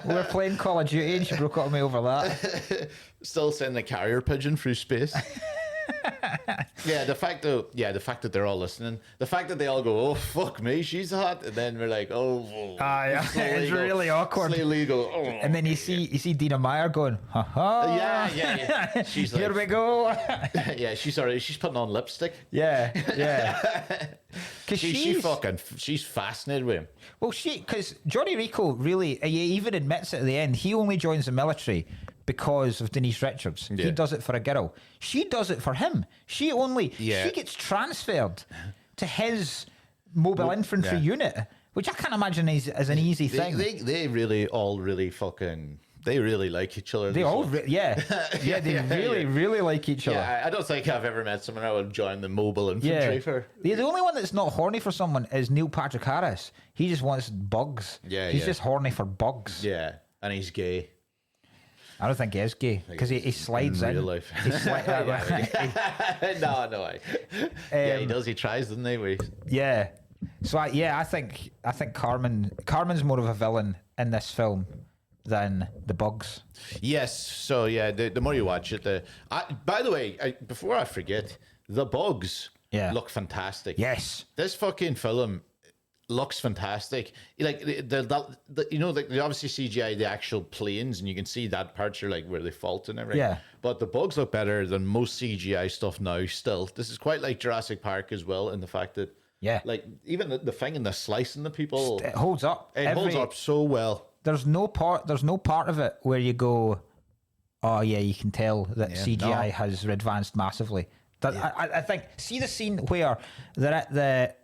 We were playing Call of Duty and she broke up with me over that. Still sending a carrier pigeon through space. The fact that they're all listening, the fact that they all go, "Oh fuck me, she's hot," and then we're like, "Oh, it's really awkward." Slowly go, "Oh," and then you see Dina Meyer going, "Ha ha." Yeah. She's Here like, we go. yeah, she's putting on lipstick. Yeah. Because she's fascinated with him. Well, because Johnny Rico really, he even admits at the end, he only joins the military because of Denise Richards. Yeah. He does it for a girl. She does it for him. She gets transferred to his mobile infantry unit, which I can't imagine is an easy thing. They really they really like each other. They all, they really like each other. Yeah, I don't think I've ever met someone I would join the mobile infantry for. The only one that's not horny for someone is Neil Patrick Harris. He just wants bugs. He's just horny for bugs. Yeah, and he's gay. I don't think he is gay because he slides in real life. He slides. No. Yeah, he does. He tries, doesn't he? Yeah. So I think Carmen's more of a villain in this film than the bugs. Yes. So yeah, the more you watch it, by the way, before I forget, the bugs look fantastic. Yes. This fucking film looks fantastic. Like they obviously CGI the actual planes, and you can see that parts are like where they fault and everything. Yeah. But the bugs look better than most CGI stuff now. Still, this is quite like Jurassic Park as well, in the fact that like even the thing in the slicing the people, it holds up. It holds up so well. There's no part of it where you go, oh yeah, you can tell that CGI has advanced massively. I think, see the scene where they're at the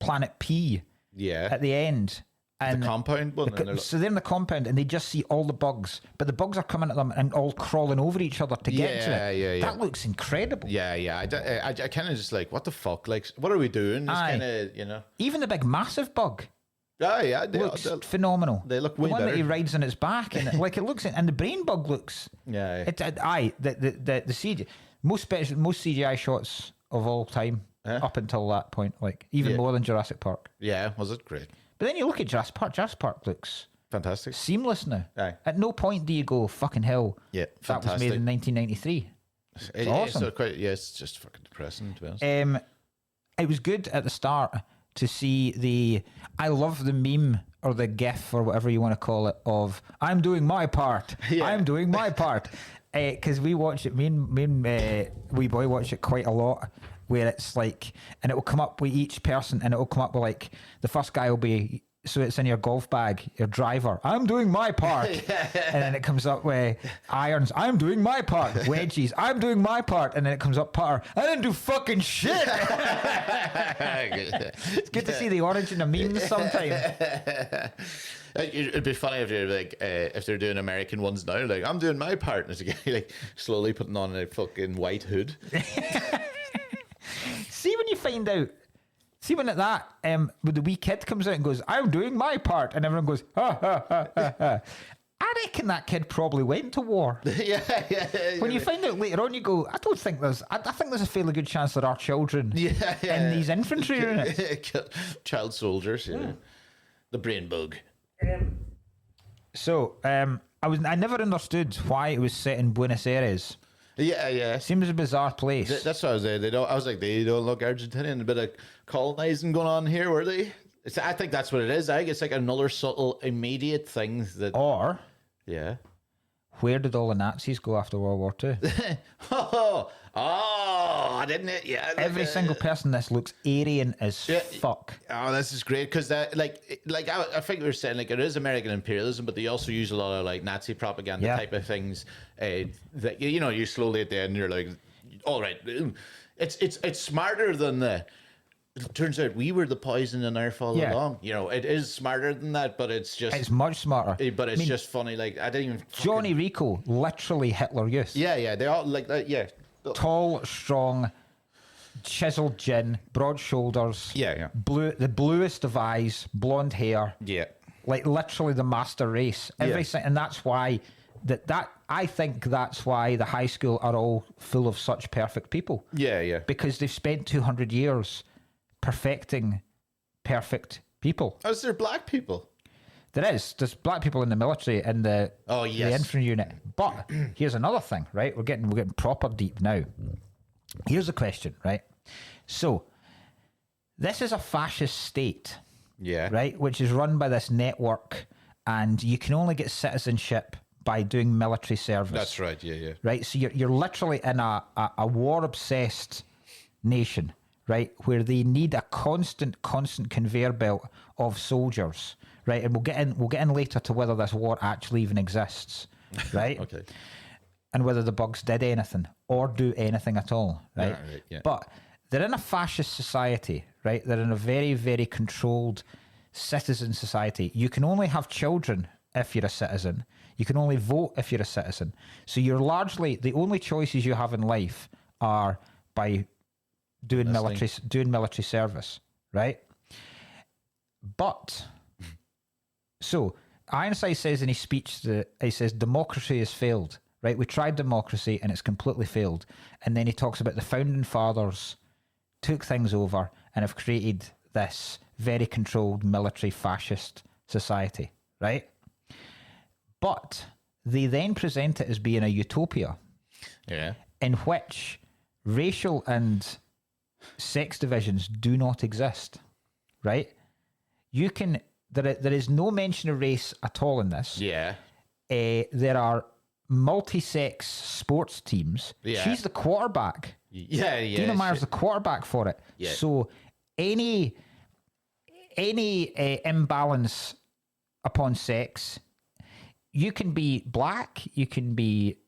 Planet P at the end, and the compound one. So they're in the compound and they just see all the bugs, but the bugs are coming at them and all crawling over each other to get to it. Yeah. That looks incredible. Yeah. I kind of just like, what the fuck? Like, what are we doing? It's kind of, Even the big massive bug. Oh yeah, looks phenomenal. They look way the one better. that he rides on its back, and it looks, and the brain bug looks. Yeah. The CGI, most CGI shots of all time up until that point, like even more than Jurassic Park. Yeah, was it great? But then you look at Jurassic Park. Jurassic Park looks fantastic, seamless now. Aye. At no point do you go fucking hell. Yeah, that was made in 1993. It's awesome. It's just fucking depressing, to be honest. It was good at the start to see I love the meme or the gif or whatever you want to call it of I'm doing my part. I'm doing my part. Because we watch it, me and wee boy watch it quite a lot, where it's like, and it will come up with each person, and it will come up with like, the first guy will be, so it's in your golf bag, your driver, I'm doing my part. And then it comes up with irons, I'm doing my part. Wedgies, I'm doing my part. And then it comes up putter, I didn't do fucking shit. It's good to see the origin of memes sometimes. It'd be funny if you're like, if they're doing American ones now, like, I'm doing my part, and it's a guy like slowly putting on a fucking white hood. See when you find out. See when at that, when the wee kid comes out and goes, I'm doing my part, and everyone goes, ha, ha, ha, ha, ha. I reckon that kid probably went to war. Yeah. When you find out later on, you go, I think there's a fairly good chance there are children in these infantry units. Child soldiers, the brain bug. I never understood why it was set in Buenos Aires. Yeah. Seems a bizarre place. That's what I was saying. They don't look Argentinian. A bit of colonizing going on here, were they? I think that's what it is. I think it's like another subtle, immediate thing that. Or, where did all the Nazis go after World War II? I didn't. Yeah, Every single person in this looks Aryan as fuck. Oh, this is great because that, I think we were saying like it is American imperialism, but they also use a lot of like Nazi propaganda type of things. That you slowly at the end you're like, all right, it's smarter than the. It turns out we were the poison in our all along. It is smarter than that, but it's much smarter. But it's just funny. Like I didn't even. Johnny Rico, literally Hitler Youth. Yeah, they all like that. Yeah, tall, strong, chiseled chin, broad shoulders. Yeah. The bluest of eyes, blonde hair. Yeah, like literally the master race. And that's why I think that's why the high school are all full of such perfect people. Yeah. Because they've spent 200 years perfecting perfect people. Is there black people? There's black people in the military and the infantry unit. But here's another thing, right? We're getting proper deep now. Here's a question, right? So this is a fascist state, right? Which is run by this network, and you can only get citizenship by doing military service. That's right. Yeah. Right. So you're literally in a war obsessed nation, right, where they need a constant conveyor belt of soldiers, right? And we'll get in later to whether this war actually even exists, right? Okay. And whether the bugs did anything or do anything at all, right? Yeah. But they're in a fascist society, right? They're in a very, very controlled citizen society. You can only have children if you're a citizen. You can only vote if you're a citizen. So you're largely, the only choices you have in life are by doing military service, right? But so Ironside says in his speech that he says democracy has failed, right? We tried democracy and it's completely failed. And then he talks about the founding fathers took things over and have created this very controlled military fascist society, right? But they then present it as being a utopia, in which racial and sex divisions do not exist, right? There is no mention of race at all in this. Yeah. There are multi-sex sports teams. Yeah. She's the quarterback. Yeah. Dina Meyer's the quarterback for it. Yeah. So any imbalance upon sex, you can be black, you can be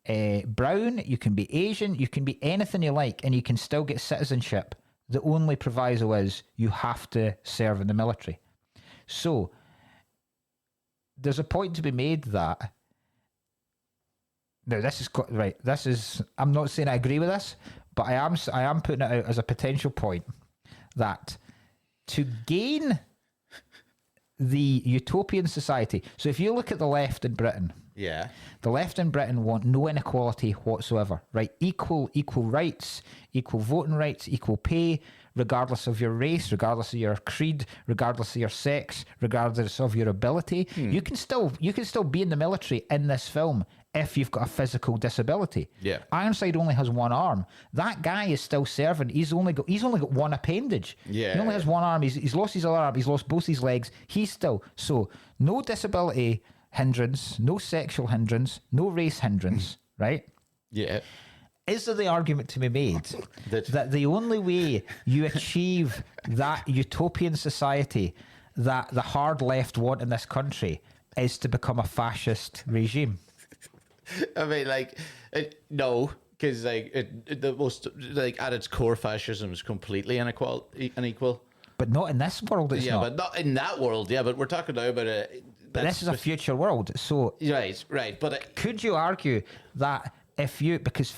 brown, you can be Asian, you can be anything you like, and you can still get citizenship. The only proviso is you have to serve in the military. So there's a point to be made that now this is right. This is, I'm not saying I agree with this, but I am putting it out as a potential point that to gain the utopian society. So if you look at the left in Britain, the left in Britain want no inequality whatsoever, right? Equal rights, equal voting rights, equal pay, regardless of your race, regardless of your creed, regardless of your sex, regardless of your ability. You can still be in the military in this film if you've got a physical disability. Yeah. Ironside only has one arm. That guy is still serving. He's only got one appendage. Yeah. He only has one arm. He's lost his other arm. He's lost both his legs. He's still no disability hindrance, no sexual hindrance, no race hindrance, right? Yeah. Is there the argument to be made that the only way you achieve that utopian society that the hard left want in this country is to become a fascist regime? I mean, no, because the most at its core, fascism is completely unequal. But not in this world. It's not. But not in that world. Yeah, but we're talking now about it. But this is a future world. So right. But could you argue that if you because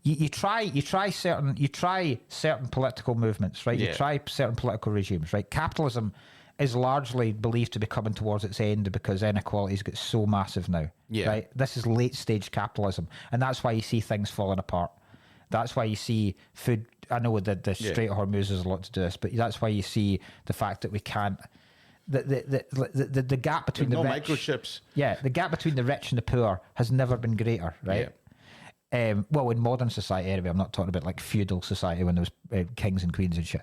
you try certain political movements, right? You try certain political regimes, right? Capitalism is largely believed to be coming towards its end because inequalities get so massive now. Yeah. Right? This is late stage capitalism, and that's why you see things falling apart. That's why you see food. I know that the Strait of Hormuz has a lot to do this, but that's why you see the fact that we can't. The gap between the rich, microchips. Yeah, the gap between the rich and the poor has never been greater, right? Yeah. Well, in modern society, anyway. I'm not talking about like feudal society when there was kings and queens and shit.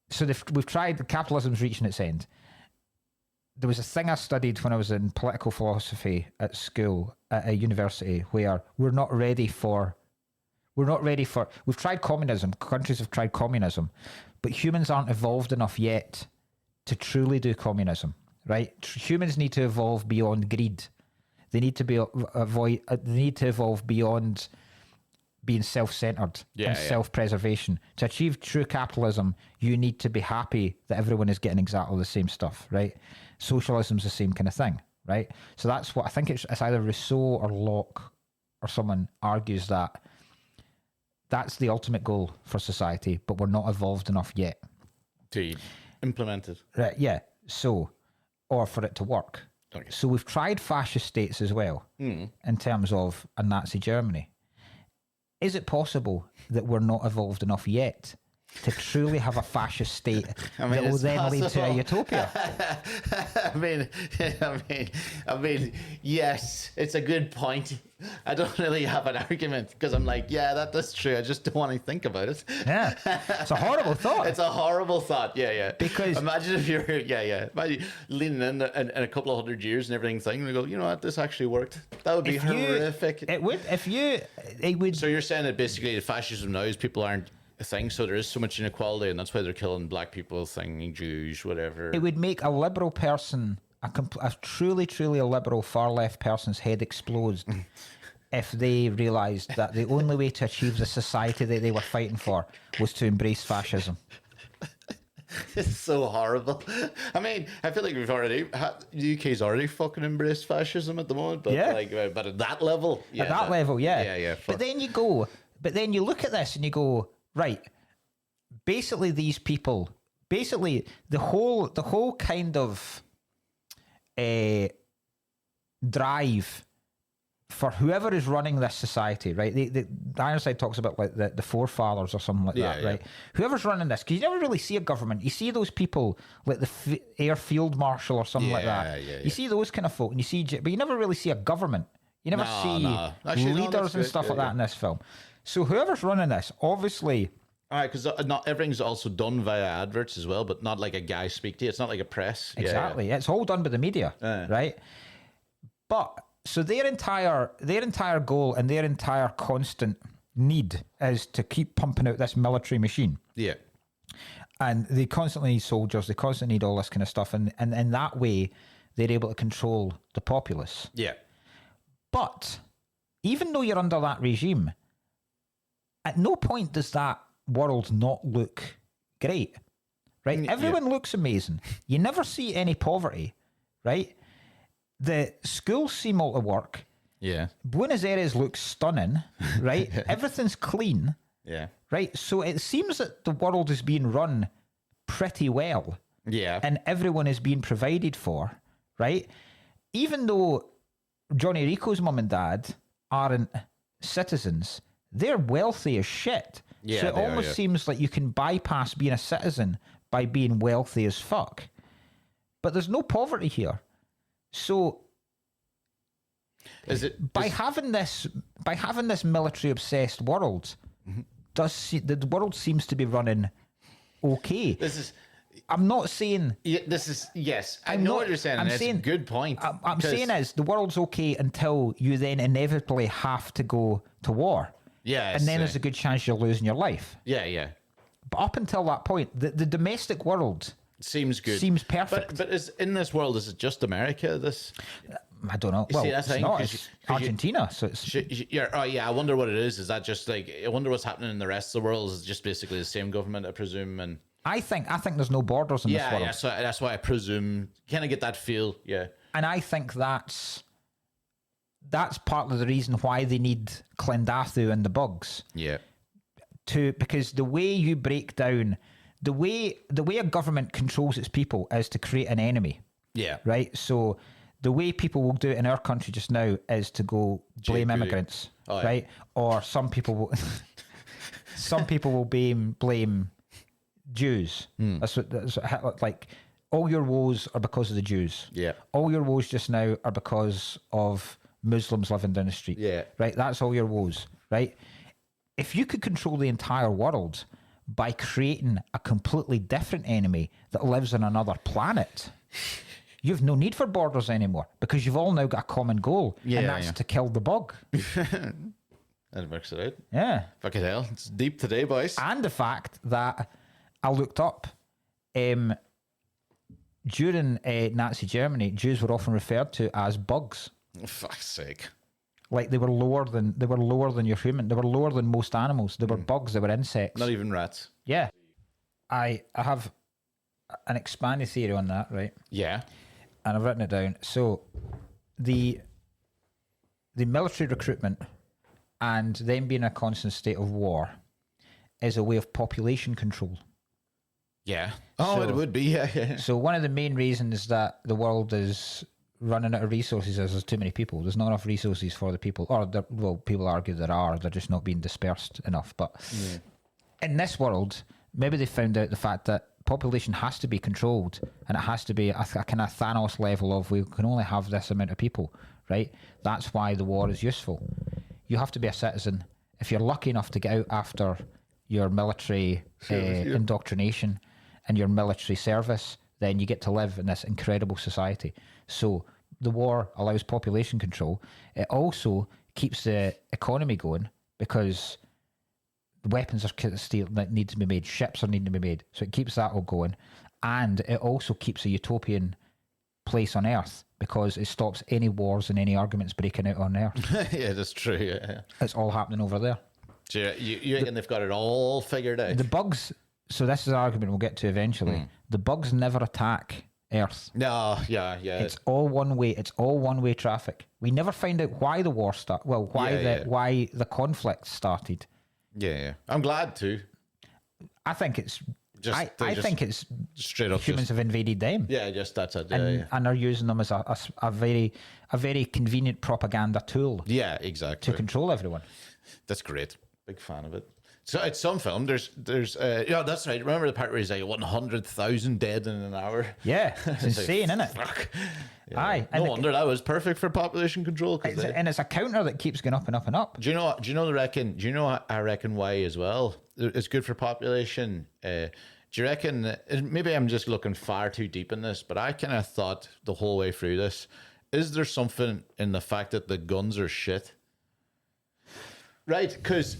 So we've tried. Capitalism's reaching its end. there was a thing I studied when I was in political philosophy at school, at a university, where we've tried communism, countries have tried communism, but humans aren't evolved enough yet to truly do communism, right? Humans need to evolve beyond greed. They need to evolve beyond being self-centered and self-preservation. To achieve true capitalism, you need to be happy that everyone is getting exactly the same stuff, right? Socialism's the same kind of thing, right? So that's what I think it's either Rousseau or Locke or someone argues that that's the ultimate goal for society, but we're not evolved enough yet to implement it. Right, yeah. So, or for it to work. Okay. So we've tried fascist states as well in terms of a Nazi Germany. Is it possible that we're not evolved enough yet to truly have a fascist state that will then lead to a utopia? I mean, yes, it's a good point. I don't really have an argument because I'm like, yeah, that's true. I just don't want to think about it. Yeah, it's a horrible thought. It's a horrible thought. Yeah. Because imagine if you're, imagine leaning in a couple of 100 years and everything, and you go, you know what, this actually worked. That would be horrific. It would. So you're saying that basically fascism now is people aren't a thing, so there is so much inequality, and that's why they're killing black people, Jews, whatever. It would make a liberal person, a truly a liberal far left person's head explode if they realised that the only way to achieve the society that they were fighting for was to embrace fascism. It's so horrible. I mean, I feel like the UK's already fucking embraced fascism at the moment, but but at that level, yeah. But then you look at this and you go, right, basically these people, the whole kind of drive for whoever is running this society, right? The Ironside talks about like the forefathers or something like that, right? Whoever's running this, because you never really see a government. You see those people like the air field marshal or something like that. You see those kind of folk, and but you never really see a government. You never see leaders and stuff like that in this film. So whoever's running this, obviously... All right, because not everything's also done via adverts as well, but not like a guy speak to you. It's not like a press. Exactly. It's all done by the media, right? But... So their entire goal and their entire constant need is to keep pumping out this military machine. Yeah. And they constantly need soldiers, they constantly need all this kind of stuff. And in that way, they're able to control the populace. Yeah. But even though you're under that regime, at no point does that world not look great, right? Everyone looks amazing. You never see any poverty, right? The schools seem all to work. Yeah. Buenos Aires looks stunning, right? Everything's clean. Yeah. Right? So it seems that the world is being run pretty well. Yeah. And everyone is being provided for, right? Even though Johnny Rico's mum and dad aren't citizens, they're wealthy as shit. Yeah, so it almost seems like you can bypass being a citizen by being wealthy as fuck. But there's no poverty here. So, having this military obsessed world, the world seems to be running okay. I'm not saying. Yes. I know what you're saying. I'm saying, a good point. I'm saying is the world's okay until you then inevitably have to go to war. Yeah, and then there's a good chance you're losing your life. Yeah. But up until that point, the domestic world. Seems good. Seems perfect. But in this world, is it just America? I don't know. Well, it's not. It's Argentina. So it's... I wonder what it is. Is that just like... I wonder what's happening in the rest of the world. Is it just basically the same government, I presume? And I think there's no borders in this world. Yeah, so that's why I presume... Kind of get that feel, yeah. And I think that's part of the reason why they need Clendathu and the bugs. Yeah. Because the way you break down... The way a government controls its people is to create an enemy. Yeah. Right? So the way people will do it in our country just now is to go blame immigrants. Oh, yeah. Right? Or some people will blame Jews. That's what Hitler, like, all your woes are because of the Jews. Yeah. All your woes just now are because of Muslims living down the street. Yeah. Right? That's all your woes. Right? If you could control the entire world by creating a completely different enemy that lives on another planet, you've no need for borders anymore because you've all now got a common goal, and that's to kill the bug. That works it out. Yeah. Fucking hell. It's deep today, boys. And the fact that I looked up, during Nazi Germany, Jews were often referred to as bugs. Oh, fuck's sake. Like they were lower than your human. They were lower than most animals. They were bugs. They were insects. Not even rats. Yeah. I have an expanded theory on that, right? Yeah. And I've written it down. So the military recruitment and them being in a constant state of war is a way of population control. Yeah. Oh, it would be, yeah. So one of the main reasons that the world is running out of resources is there's too many people. There's not enough resources for the people. Or, people argue there are. They're just not being dispersed enough. But in this world, maybe they found out the fact that population has to be controlled, and it has to be a kind of Thanos level of we can only have this amount of people, right? That's why the war is useful. You have to be a citizen. If you're lucky enough to get out after your military indoctrination and your military service, then you get to live in this incredible society. So the war allows population control. It also keeps the economy going because weapons are still need to be made, ships are needing to be made. So it keeps that all going. And it also keeps a utopian place on Earth because it stops any wars and any arguments breaking out on Earth. Yeah, that's true. Yeah. It's all happening over there. So you reckon they've got it all figured out? The bugs, so this is an argument we'll get to eventually. The bugs never attack Earth. No, yeah. It's all one way. It's all one-way traffic. We never find out why the war started. Well, why the conflict started. Yeah. I'm glad too. I think it's I think it's straight up humans have invaded them. Yeah, just that's it. And are using them as a very convenient propaganda tool. Yeah, exactly. To control everyone. That's great. Big fan of it. So it's some film. There's yeah, that's right. Remember the part where he's like 100,000 dead in an hour? Yeah, it's insane, isn't it? Fuck. Yeah. Aye, no wonder that was perfect for population control. And it's a counter that keeps going up and up and up. Do you know? I reckon why as well? It's good for population. Do you reckon? Maybe I'm just looking far too deep in this, but I kind of thought the whole way through this: is there something in the fact that the guns are shit? Right, because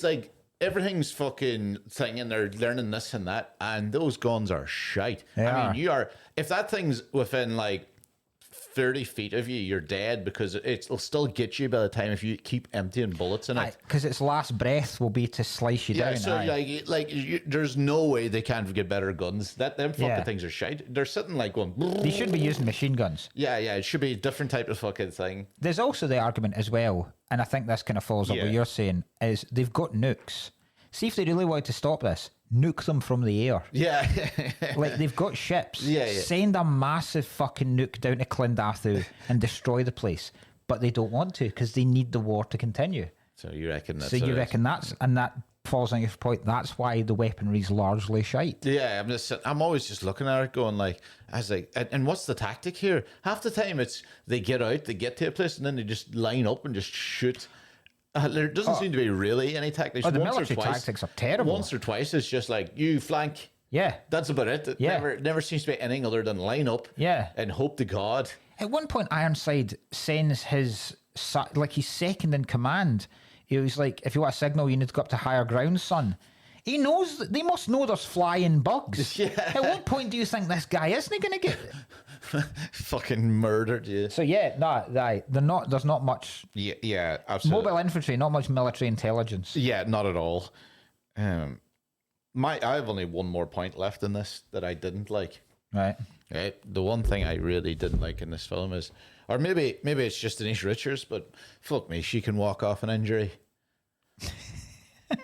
like everything's fucking thing, and they're learning this and that, and those guns are shite. I mean, if that thing's within like 30 feet of you, you're dead because it'll still get you by the time if you keep emptying bullets in it. Because its last breath will be to slice you down. So there's no way they can't get better guns. Them fucking things are shite. They're sitting like going. They should be using machine guns. Yeah. It should be a different type of fucking thing. There's also the argument as well, and I think this kind of falls up what you're saying, is they've got nukes. See if they really wanted to stop this, nuke them from the air. Yeah. Like they've got ships. Yeah. Send a massive fucking nuke down to Clondathu and destroy the place. But they don't want to because they need the war to continue. So you reckon that's... So you reckon that falls on your point. That's why the weaponry's largely shite. Yeah, I'm always just looking at it going like, I was like, and what's the tactic here? Half the time it's they get out, they get to a place and then they just line up and just shoot. There doesn't seem to be really any tactics. The military tactics are terrible. Once or twice, it's just like, you flank. Yeah. That's about it. It never seems to be anything other than line up and hope to God. At one point, Ironside sends his, like he's second in command. He was like, if you want a signal, you need to go up to higher ground, son. He knows, they must know there's flying bugs. Yeah. At what point do you think this guy isn't going to get fucking murdered? Yeah. So there's not much. Yeah, absolutely. Mobile infantry, not much military intelligence. Yeah, not at all. I have only one more point left in this that I didn't like. Right. The one thing I really didn't like in this film is, or maybe it's just Denise Richards, but fuck me, she can walk off an injury.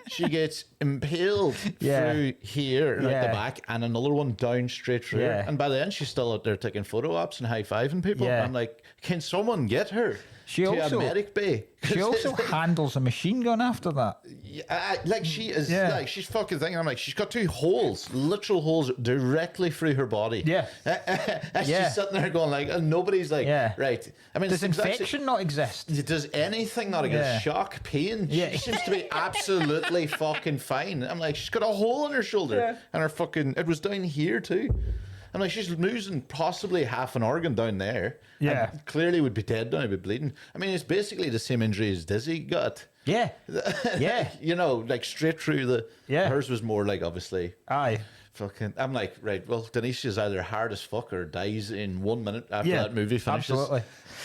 She gets impaled through here and out the back, and another one down straight through. Yeah. And by the end, she's still out there taking photo ops and high-fiving people. Yeah. I'm like, can someone get her to a medic bay? She also handles a machine gun after that. Yeah, she is like, she's fucking thinking. I'm like, she's got two holes, literal holes directly through her body. Yeah. And she's sitting there going like, and nobody's like, right. I mean, does infection not exist? Does anything not exist? Shock, pain? Yeah. She seems to be absolutely fucking fine. I'm like, she's got a hole in her shoulder and her fucking, it was down here too. I'm like, she's losing possibly half an organ down there. Yeah. And clearly would be dead now, be bleeding. I mean, it's basically the same injury as Dizzy got. Yeah. Yeah. You know, like straight through the. Yeah. Hers was more like, obviously. Aye. Fucking. I'm like, right, well, Denise is either hard as fuck or dies in 1 minute after that movie finishes.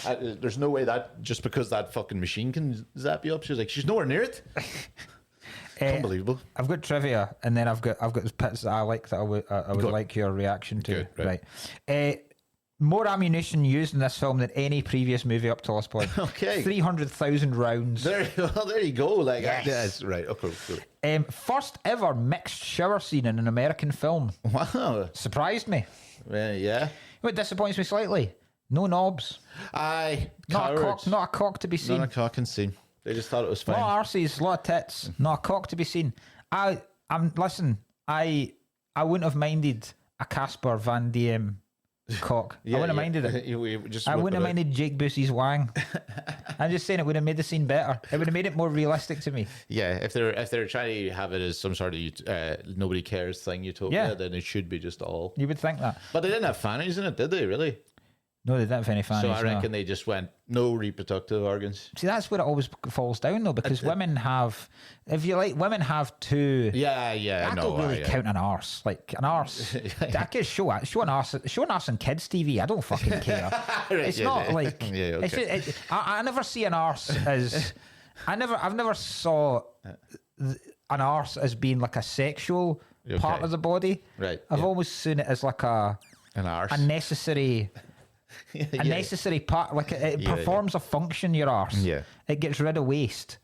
Absolutely. There's no way that just because that fucking machine can zap you up. She's like, she's nowhere near it. Unbelievable. I've got trivia, and then I've got bits that I like that I would like your reaction to. Good, right. More ammunition used in this film than any previous movie up to this point. Okay. 300,000 rounds. There you go. Like, Yes. yes, right. Okay. Cool. First ever mixed shower scene in an American film. Wow. Surprised me. Yeah. What disappoints me slightly? No knobs. Aye. Not Cowards. a cock to be seen. Not a cock and scene. They just thought it was fine. A lot of arses, a lot of tits, not a cock to be seen. Listen, I wouldn't have minded a Casper Van Diem cock. I wouldn't have minded it. I wouldn't have minded Jake Busey's wang. I'm just saying it would have made the scene better. It would have made it more realistic to me. Yeah, if they're trying to have it as some sort of nobody cares thing utopia, then it should be just all. You would think that. But they didn't have fannies in it, did they? Really? No, they didn't have any fannies. So I reckon they just went no reproductive organs. See, that's where it always falls down though, because women have, if you like, women have two. Yeah. I don't really count an arse. Like an arse, I can show an arse on kids' TV. I don't fucking care. It's not like. Yeah, okay. I never see an arse as. I've never saw an arse as being like a sexual part of the body. Right. I've always seen it as like an arse, a necessary. Necessary part, like it performs a function. Your arse, it gets rid of waste,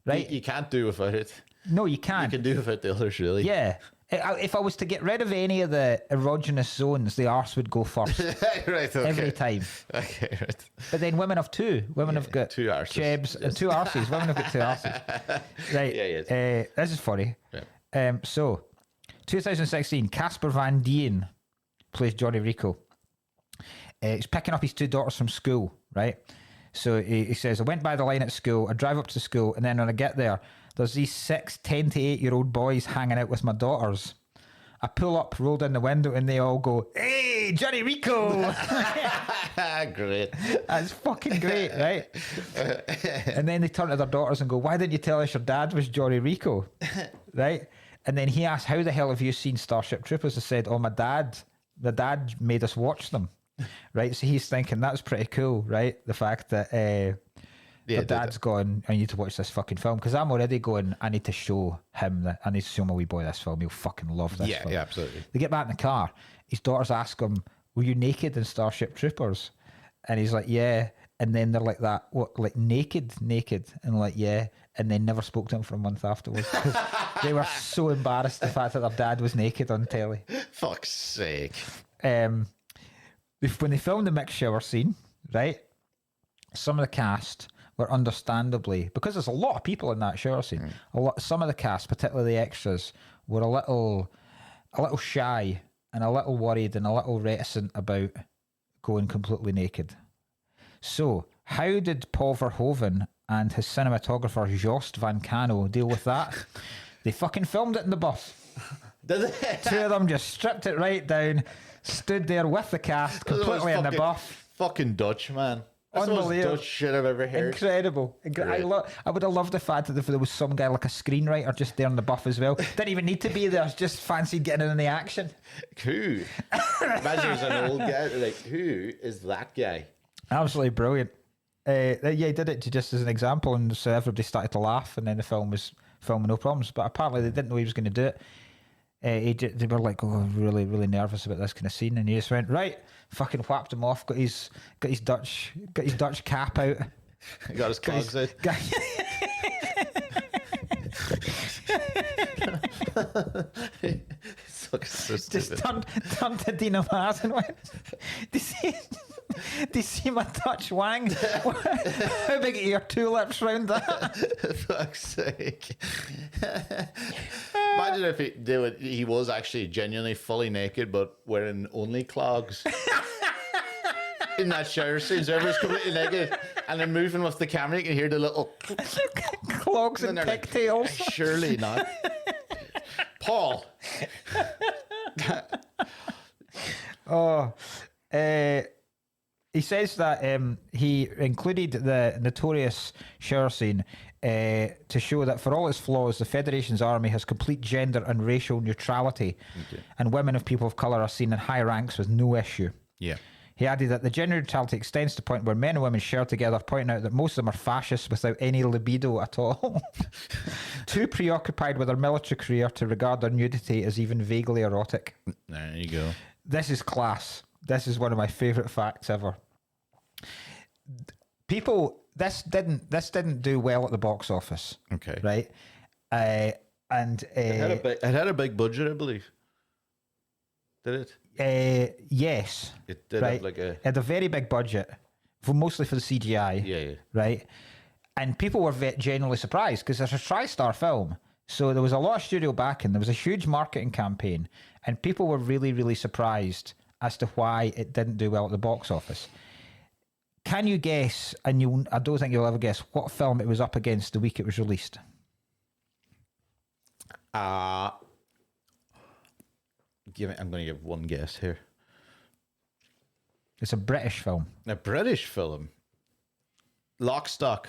right? You can't do without it. No, you can't. You can do without the others, really. Yeah. If I was to get rid of any of the erogenous zones, the arse would go first. Right. Okay. Every time. Okay. Right. But then women have two. Women have got two arses. Chebs and two arses. Women have got two arses. Right. Yeah. This is funny. Yeah. So, 2016, Casper Van Dien plays Johnny Rico. He's picking up his two daughters from school, right? So he says, I went by the line at school, I drive up to school, and then when I get there, there's these 6 10 to 8-year-old boys hanging out with my daughters. I pull up, roll down the window, and they all go, hey, Johnny Rico! Great. That's fucking great, right? And then they turn to their daughters and go, why didn't you tell us your dad was Johnny Rico? Right? And then he asked, how the hell have you seen Starship Troopers? I said, oh, my dad made us watch them. Right, so he's thinking that's pretty cool, right? The fact that the dad's gone, I need to watch this fucking film, because I'm already going, I need to show him that, I need to show my wee boy this film. He'll fucking love this film. Yeah, absolutely. They get back in the car, his daughters ask him, were you naked in Starship Troopers? And he's like, yeah. And then they're like that, what, like naked? And like, yeah. And they never spoke to him for a month afterwards. They were so embarrassed the fact that their dad was naked on telly. Fuck's sake. When they filmed the mixed shower scene, right, some of the cast were understandably, because there's a lot of people in that shower scene, some of the cast, particularly the extras, were a little shy and a little worried and a little reticent about going completely naked. So, how did Paul Verhoeven and his cinematographer Jost Van Cano deal with that? They fucking filmed it in the buff. Did they? Two of them just stripped it right down, stood there with the cast, completely in the buff. Fucking Dutch, man. That's the most Dutch shit I've ever heard. Incredible. I would have loved the fact that if there was some guy like a screenwriter just there in the buff as well. Didn't even need to be there, just fancied getting in the action. Who? Imagine there's an old guy, like, who is that guy? Absolutely brilliant. He did it just as an example, and so everybody started to laugh, and then the film was filming no problems. But apparently they didn't know he was going to do it. They were like, oh, really, really nervous about this kind of scene, and he just went, right, fucking whapped him off, got his Dutch cap out, got his clogs out. Just turned to Dina Mars and went, do you see my Dutch wang? How big are your tulips round that? Fuck's sake. Imagine if he was actually genuinely fully naked but wearing only clogs. In that shower scene, so everyone's completely naked and they're moving with the camera. You can hear the little clogs and pigtails. Like, surely not. Paul. Oh, he says that he included the notorious shower scene to show that for all its flaws, the Federation's army has complete gender and racial neutrality, and women of people of colour are seen in high ranks with no issue. Yeah. He added that the gender neutrality extends to the point where men and women share together, pointing out that most of them are fascists without any libido at all. Too preoccupied with their military career to regard their nudity as even vaguely erotic. There you go. This is class. This is one of my favourite facts ever. This didn't do well at the box office. Okay. Right? And it had a big budget, I believe. Did it? Yes. It did have like it had a very big budget, mostly for the CGI. Yeah. Right? And people were genuinely surprised because it's a TriStar film. So there was a lot of studio backing. There was a huge marketing campaign. And people were really, really surprised as to why it didn't do well at the box office. Can you guess, and I don't think you'll ever guess, what film it was up against the week it was released? I'm going to give one guess here. It's a British film. A British film? Lock, Stock?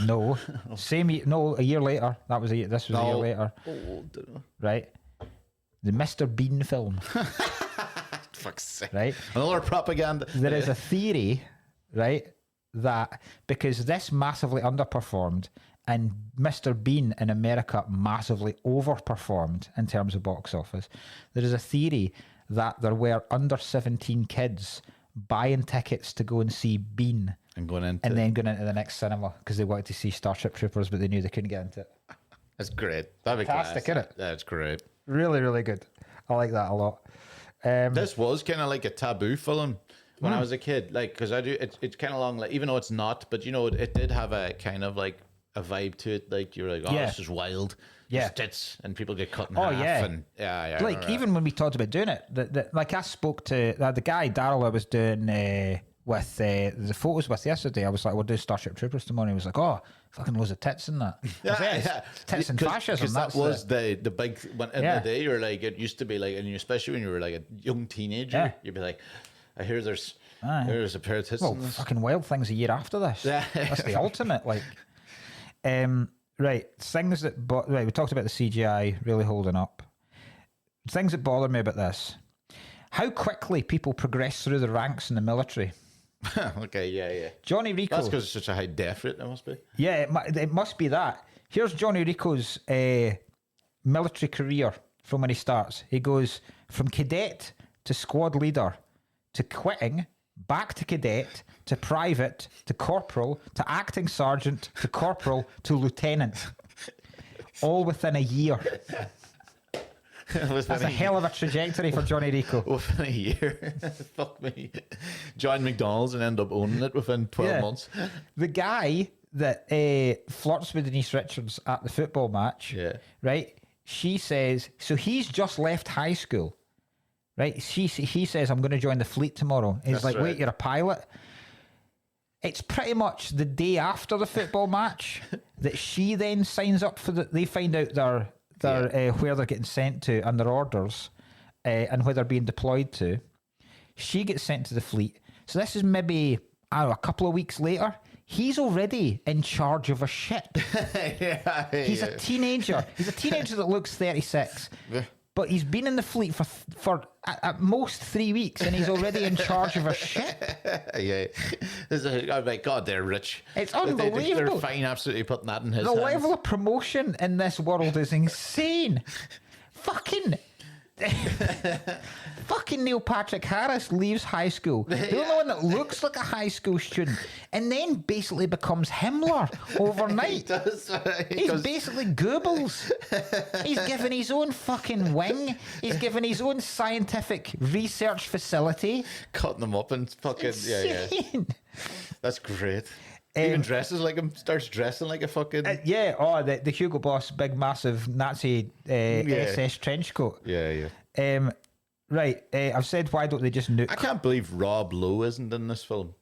No. A year later. This was a year later. Oh, don't know. Right? The Mr. Bean film. Fuck's sake. Right? Another propaganda. There is a theory, right, that because this massively underperformed and Mr. Bean in America massively overperformed in terms of box office, there is a theory that there were under 17 kids buying tickets to go and see Bean and then going into the next cinema because they wanted to see Starship Troopers, but they knew they couldn't get into it. That's great. That'd be fantastic, isn't it? That's great. Really, really good. I like that a lot. This was kind of like a taboo film when I was a kid, like because it's kind of long, like even though it's not, but it did have a kind of like a vibe to it. Like you're like, this is wild. Yeah, tits and people get cut in half. Yeah, and yeah. Like even when we talked about doing it, like I spoke to the guy Daryl I was doing with the photos with yesterday. I was like, we'll do Starship Troopers tomorrow. He was like, oh, fucking loads of tits in that. Tits and fascism. That was the big one in the day. You're like, it used to be like, and especially when you were like a young teenager, you'd be like, I hear there's a pair of tits. Well, in this. fucking Wild Things a year after this. That's the ultimate. Like, right, things that we talked about the CGI really holding up. Things that bother me about this: how quickly people progress through the ranks in the military. Okay, yeah. Johnny Rico. That's because it's such a high def rate. It must be. Yeah, it must be that. Here's Johnny Rico's military career from when he starts. He goes from cadet to squad leader to quitting, back to cadet to private to corporal to acting sergeant to corporal to lieutenant, all within a year. That's a hell of a trajectory for Johnny Rico. Within a year. Fuck me. Join McDonald's and end up owning it within 12 months. The guy that flirts with Denise Richards at the football match, right? She says, so he's just left high school, right? He says, I'm going to join the fleet tomorrow. He's That's like, right. Wait, you're a pilot? It's pretty much the day after the football match that she then signs up for they find out where they're getting sent to and their orders and where they're being deployed to. She gets sent to the fleet. So this is maybe, a couple of weeks later. He's already in charge of a ship. He's a teenager. He's a teenager that looks 36. Yeah. But he's been in the fleet for at most 3 weeks, and he's already in charge of a ship. Oh my God, they're rich. It's unbelievable. They're fine, absolutely putting that in his hands. The level of promotion in this world is insane. Fucking Neil Patrick Harris leaves high school. The only one that looks like a high school student, and then basically becomes Himmler overnight. He's basically Goebbels. He's given his own fucking wing. He's given his own scientific research facility. Cutting them up and fucking yeah. That's great. Even dresses like him, starts dressing like a fucking... the Hugo Boss big massive Nazi SS trench coat. Yeah. Right, I've said why don't they just nuke... I can't believe Rob Lowe isn't in this film.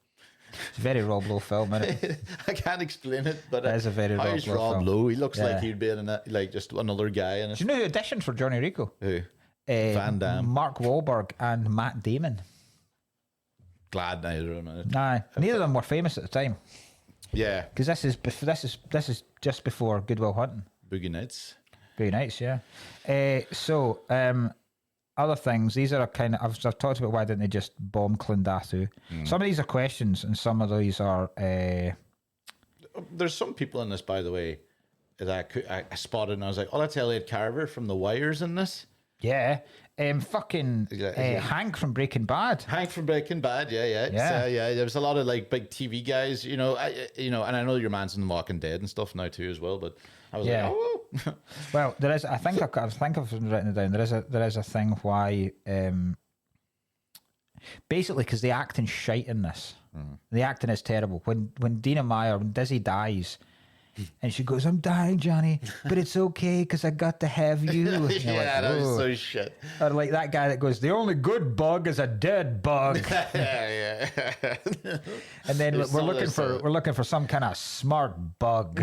It's a very Rob Lowe film, isn't it? I can't explain it, but it is a very Rob Lowe film. Lowe? He looks like he'd be in like just another guy in it. Do you know who auditioned for Johnny Rico? Who? Van Damme. Mark Wahlberg and Matt Damon. Glad neither of them. Nah, neither of them were famous at the time. Yeah. Because this is just before Good Will Hunting. Boogie Nights. Very nice, yeah. Other things. These are kind of I've talked about why didn't they just bomb Clondatu. Some of these are questions, and some of these are. There's some people in this, by the way, that I spotted, and I was like, "Oh, that's Elliot Carver from The Wires in this." Yeah. Hank from Breaking Bad. Hank from Breaking Bad, yeah. There was a lot of like big TV guys, and I know your man's in The Walking Dead and stuff now too as well. But I was like, oh. Well, there is. I think I've written it down. There is a thing why. Basically, because the acting's shite in this. The acting is terrible. When Dina Meyer, when Dizzy dies. And she goes, "I'm dying, Johnny, but it's okay because I got to have you." Yeah, that was so shit. Or like that guy that goes, "The only good bug is a dead bug." yeah. And then we're looking for some kind of smart bug.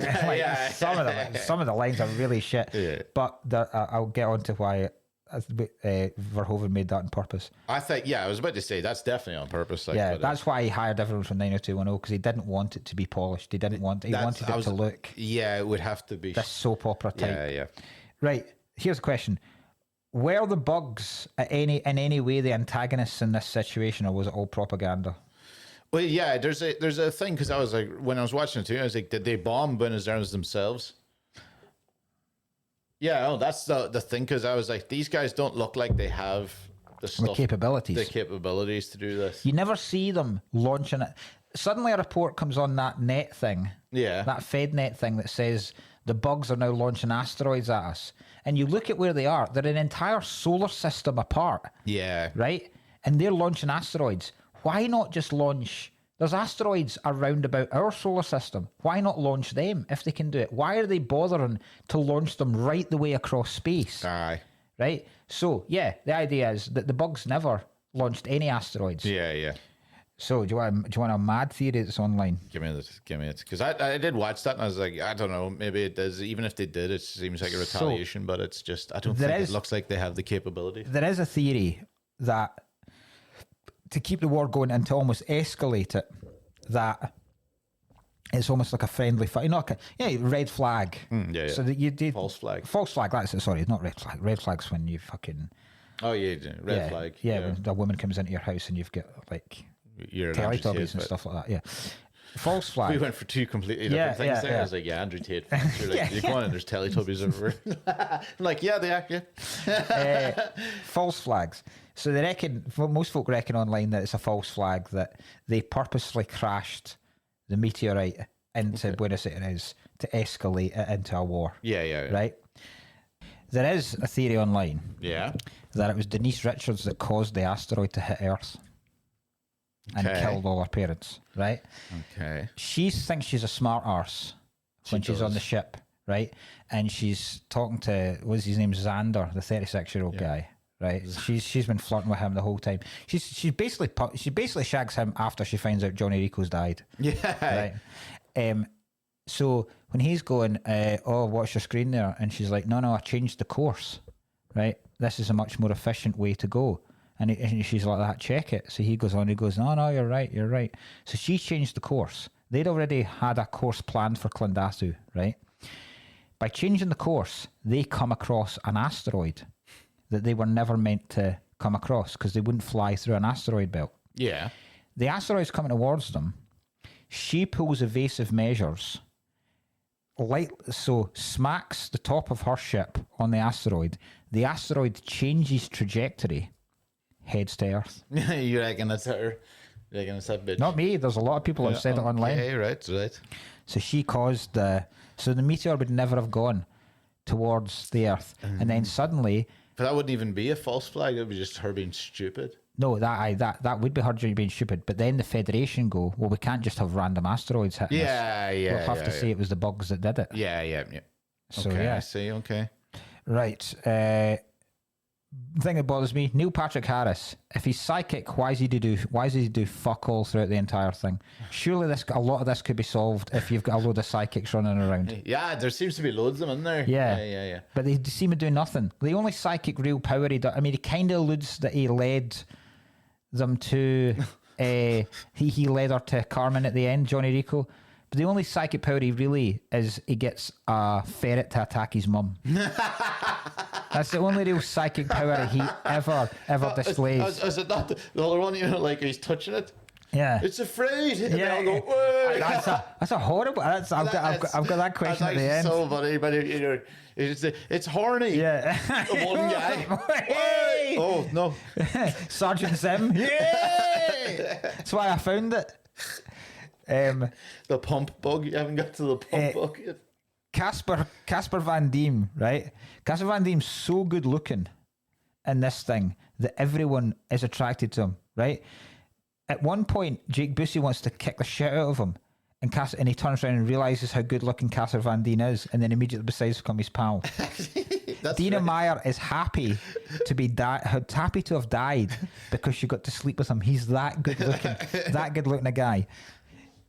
Some of the lines are really shit. Yeah. But I'll get on to why Verhoeven made that on purpose. I think, I was about to say that's definitely on purpose. That's why he hired everyone from 90210 because he didn't want it to be polished. He wanted it to look. Yeah, it would have to be this soap opera type. Yeah. Right. Here's a question: were the bugs in any way the antagonists in this situation, or was it all propaganda? Well, yeah. There's a thing because I was like, when I was watching it too, I was like, did they bomb Buenos Aires themselves? Yeah, that's the thing, because I was like, these guys don't look like they have the capabilities to do this. You never see them launching it. Suddenly a report comes on that net thing, that FedNet thing that says the bugs are now launching asteroids at us. And you look at where they are, they're an entire solar system apart. Yeah. Right? And they're launching asteroids. Why not just launch... There's asteroids around about our solar system. Why not launch them if they can do it? Why are they bothering to launch them right the way across space? Aye. Right? So, the idea is that the bugs never launched any asteroids. Yeah. So, do you want a mad theory that's online? Give me it. Because I did watch that and I was like, I don't know, maybe it does. Even if they did, it seems like a retaliation, but it's just, I don't think it looks like they have the capability. There is a theory that to keep the war going and to almost escalate it, that it's almost like a friendly fight. Red flag. Yeah. So that you did false flag. False flag. That's it. Sorry, not red flag. Red flag's when you fucking. Oh yeah, red flag. Yeah, when a woman comes into your house and you've got like Teletubbies and stuff like that. Yeah. False flag. We went for two completely different things there. I was like, Andrew Tate. You're like, you go on and there's Teletubbies everywhere. I'm like, yeah, they are. False flags. So they reckon, most folk reckon online that it's a false flag, that they purposely crashed the meteorite into Buenos Aires to escalate it into a war. Yeah. Right? There is a theory online. Yeah. That it was Denise Richards that caused the asteroid to hit Earth. And killed all her parents, right? Okay. She thinks she's a smart arse when she's on the ship, right? And she's talking to, what's his name, Xander, the 36-year-old guy, right? She's been flirting with him the whole time. She basically shags him after she finds out Johnny Rico's died. Yeah. Right. So when he's going, watch your screen there, and she's like, no, I changed the course, right? This is a much more efficient way to go. And she's like that, check it. So he goes on, no, you're right. So she changed the course. They'd already had a course planned for Clondatu, right? By changing the course, they come across an asteroid that they were never meant to come across because they wouldn't fly through an asteroid belt. Yeah. The asteroid's coming towards them. She pulls evasive measures, smacks the top of her ship on the asteroid. The asteroid changes trajectory, heads to Earth. You reckon that's her? You reckon it's that bitch? Not me. There's a lot of people who have said it online. Okay, right. So she caused so the meteor would never have gone towards the Earth. And then suddenly... But that wouldn't even be a false flag. It would be just her being stupid. No, that would be her being stupid. But then the Federation go, well, we can't just have random asteroids hitting us. Yeah. We'll have to say it was the bugs that did it. Yeah. So, okay, I see, okay. Right. thing that bothers me, Neil Patrick Harris, if he's psychic, why does he do fuck all throughout the entire thing? Surely a lot of this could be solved if you've got a load of psychics running around. Yeah, there seems to be loads of them in there. Yeah. But they seem to do nothing. The only psychic real power he kind of alludes that he led them to he led her to Carmen at the end, Johnny Rico. But the only psychic power he really is he gets a ferret to attack his mum. That's the only real psychic power he ever displays. Is it not the other one, like he's touching it? Yeah. It's afraid. And yeah. They all go, that's a horrible. I've got that question at the end. So funny, but it's horny. Yeah. The one guy. Hey! Oh no. Sergeant Sim. Yeah. That's why I found it. The pump bug. You haven't got to the pump bug yet. Casper Van Diem, right? Casper Van Diem's so good looking in this thing that everyone is attracted to him, right? At one point, Jake Busey wants to kick the shit out of him, and he turns around and realizes how good looking Casper Van Dien is, and then immediately decides to become his pal. Dina right. Meyer is happy happy to have died because she got to sleep with him. He's that good looking, a guy.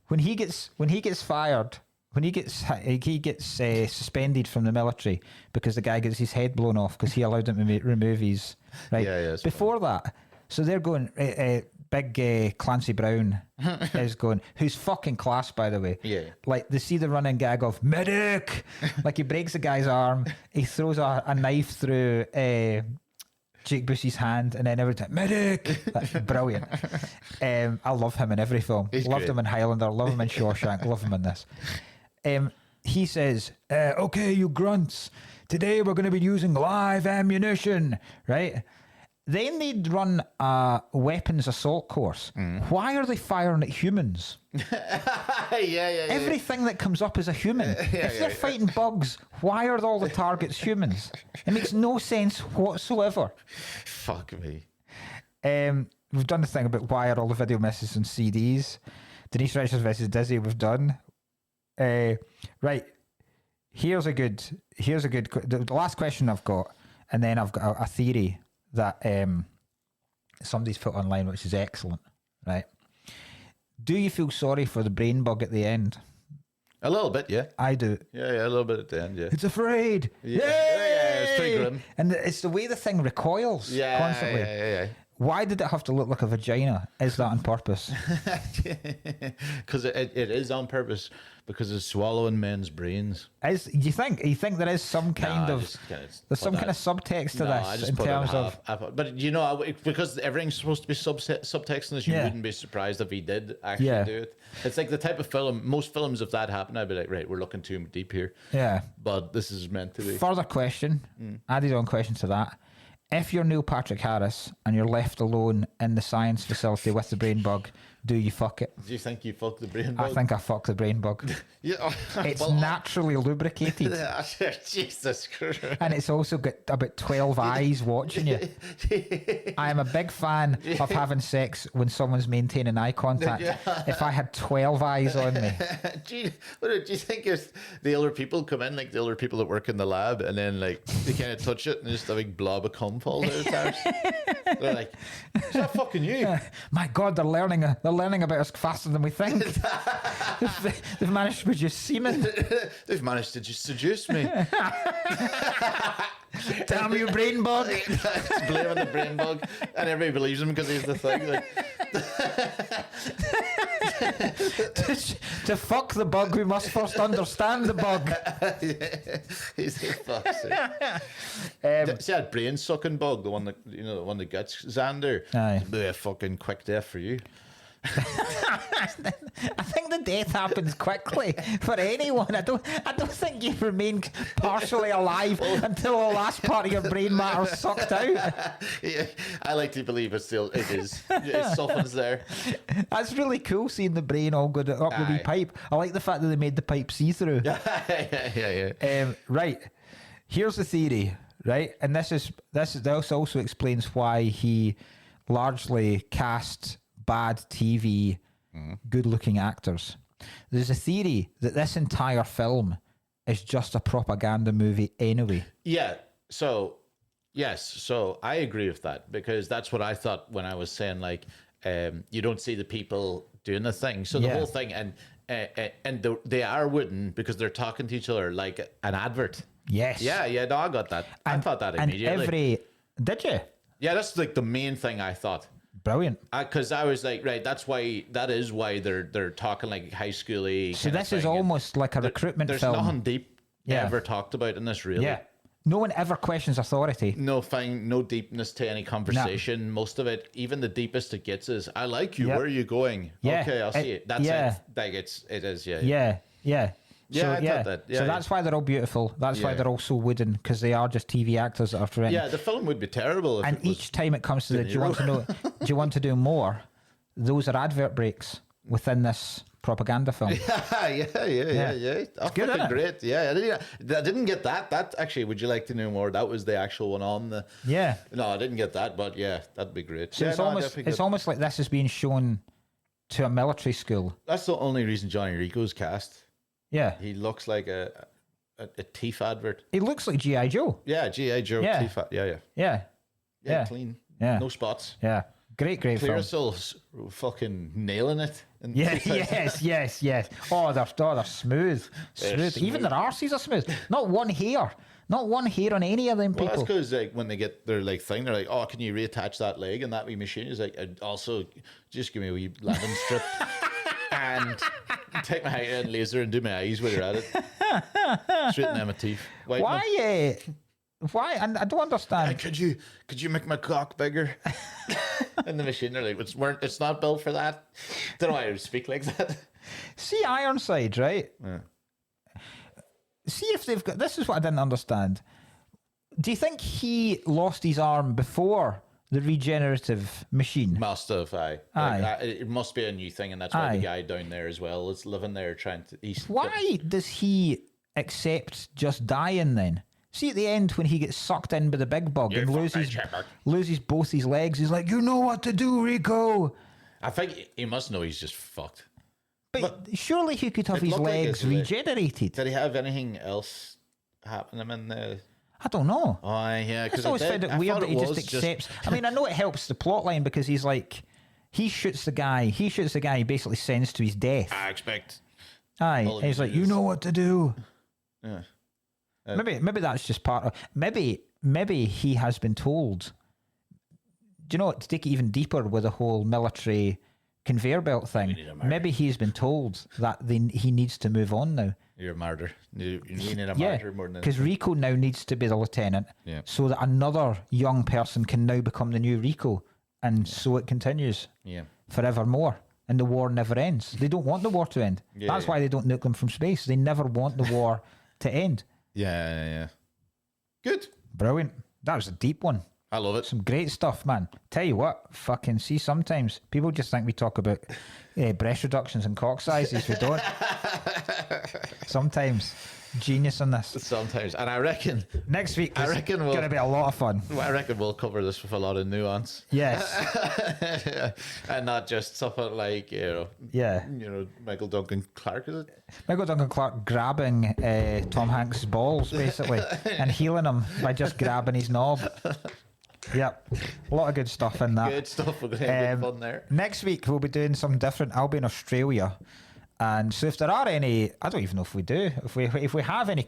When he gets fired. When he gets suspended from the military because the guy gets his head blown off because he allowed him to remove his right. Yeah, before that, so they're going. Big Clancy Brown is going. Who's fucking class, by the way. Yeah. Like they see the running gag of medic. Like he breaks the guy's arm. He throws a knife through Jake Busey's hand, and then every time medic. That's brilliant. I love him in every film. He's Loved great. him in Highlander. Love him in Shawshank. Love him in this. He says, okay, you grunts, today we're going to be using live ammunition, right? Then they'd run a weapons assault course. Why are they firing at humans? Yeah. Everything that comes up is a human. If they're fighting bugs, why are all the targets humans? It makes no sense whatsoever. Fuck me. We've done the thing about why are all the video messages on CDs. Denise Richards versus Dizzy we've done. Right. Here's a good. The last question I've got, and then I've got a theory that somebody's put online, which is excellent. Right. Do you feel sorry for the brain bug at the end? A little bit, yeah. I do. Yeah, a little bit at the end, yeah. It's afraid. Yeah, it's pretty grim. And it's the way the thing recoils constantly. Yeah. Why did it have to look like a vagina? Is that on purpose? Because it is on purpose, because it's swallowing men's brains. You think there is some kind of some kind of subtext to this I just in put terms of but because everything's supposed to be subtext in this, you wouldn't be surprised if he did actually do it. It's like the type of film, most films, if that happened, I'd be like, right, we're looking too deep here. Yeah. But this is meant to be. Further question, added on question to that. If you're Neil Patrick Harris and you're left alone in the science facility with the brain bug, do you fuck it? Do you think you fuck the brain bug? I think I fuck the brain bug. Yeah, it's naturally lubricated. Jesus Christ. And it's also got about 12 eyes watching you. I am a big fan of having sex when someone's maintaining eye contact. If I had 12 eyes on me. Do you think if the older people come in, like the older people that work in the lab, and then like they kind of touch it and just a big blob of cum falls out of theirs? They're like, is that fucking you? My God, they're learning about us faster than we think. They've managed to produce semen. They've managed to just seduce me. Damn you, brain bug. It's blaming the brain bug, and everybody believes him because he's the thing. Like. To fuck the bug, we must first understand the bug. He's a fuck's see that brain sucking bug, the one that gets Xander. Aye. It'll be a fucking quick death for you. I think the death happens quickly for anyone. I don't think you remain partially alive until the last part of your brain matter is sucked out. Yeah, I like to believe it is. It softens there. That's really cool seeing the brain all go up the wee pipe. I like the fact that they made the pipe see-through. Yeah. Right. Here's the theory, right? And this also explains why he largely cast bad TV, good-looking actors. There's a theory that this entire film is just a propaganda movie anyway. Yeah. So Yes, so I agree with that because that's what I thought when I was saying like you don't see the people doing the thing. So the Yeah. whole thing they are wooden because they're talking to each other like an advert. Yes. Yeah, no, I got that. I thought that immediately. Did you? Yeah, that's like the main thing I thought. Brilliant. Because I was like, right, that is why they're talking like high schooly. So this is almost like a recruitment there's film. There's nothing deep ever talked about in this, really. Yeah. No one ever questions authority. No deepness to any conversation. No. Most of it, even the deepest it gets, is "I like you. Yep. Where are you going? Yeah. Okay, I'll see it." That's it. Like it is. Yeah. Yeah. Yeah. Yeah, I thought that. Yeah, so that's why they're all beautiful. That's why they're all so wooden, because they are just TV actors that are written. Yeah, the film would be terrible. And each time it comes to do you want to know? Do you want to do more? Those are advert breaks within this propaganda film. Yeah. That's good, isn't it? Great. Yeah, I didn't get that. That actually, would you like to know more? That was the actual one on the. Yeah. No, I didn't get that, but yeah, that'd be great. So it's almost like this is being shown to a military school. That's the only reason Johnny Rico's cast. Yeah. He looks like a teeth advert. He looks like G.I. Joe. Yeah, G.I. Joe teeth advert. Yeah, clean. Yeah. No spots. Yeah. Great film. Clearasil's fucking nailing it. Yes. Oh, they're smooth. Smooth. Even their arses are smooth. Not one hair on any of them people. Well, that's because like when they get their like thing, they're like, "Oh, can you reattach that leg?" And that wee machine is like, "Also, just give me a wee landing strip and take my hand laser and do my eyes while you're at it." Straighten them my teeth. Why? And I don't understand. Could you make my cock bigger? And the machine, they're like, it's not built for that. Don't know why I would speak like that. See Ironside, right? Yeah. See if they've got. This is what I didn't understand. Do you think he lost his arm before the regenerative machine? Must have, aye. It must be a new thing, and that's why the guy down there as well is living there trying to. Why does he accept just dying then? See at the end when he gets sucked in by the big bug and loses both his legs, he's like, "You know what to do, Rico." I think he must know he's just fucked. But surely he could have his legs regenerated. Did he have anything else happen to him in the... I don't know. Oh, yeah. I always found it weird that he just accepts. I mean, I know it helps the plot line because he's like, he shoots the guy he basically sends to his death. I expect. Aye. He's like, "You know what to do." Yeah. Maybe that's just part of. Maybe he has been told. Do you know what? To take it even deeper with the whole military conveyor belt thing, maybe he's been told that he needs to move on now. You're a martyr. You need a martyr more than because Rico now needs to be the lieutenant, so that another young person can now become the new Rico, and so it continues forevermore. And the war never ends. They don't want the war to end. That's why they don't nuke them from space. They never want the war to end. Yeah. Good. Brilliant. That was a deep one. I love it. Some great stuff, man. Tell you what, fucking see, sometimes people just think we talk about breast reductions and cock sizes. We don't. Sometimes. Genius in this. Sometimes. And I reckon... Next week is going to be a lot of fun. I reckon we'll cover this with a lot of nuance. Yes. And not just something like, Michael Duncan Clark, is it? Michael Duncan Clark grabbing Tom Hanks' balls, basically, and healing him by just grabbing his knob. Yep. A lot of good stuff in that. Good stuff. We're going to have good fun there. Next week, we'll be doing something different. I'll be in Australia. And so if there are any, I don't even know if we do, if we have any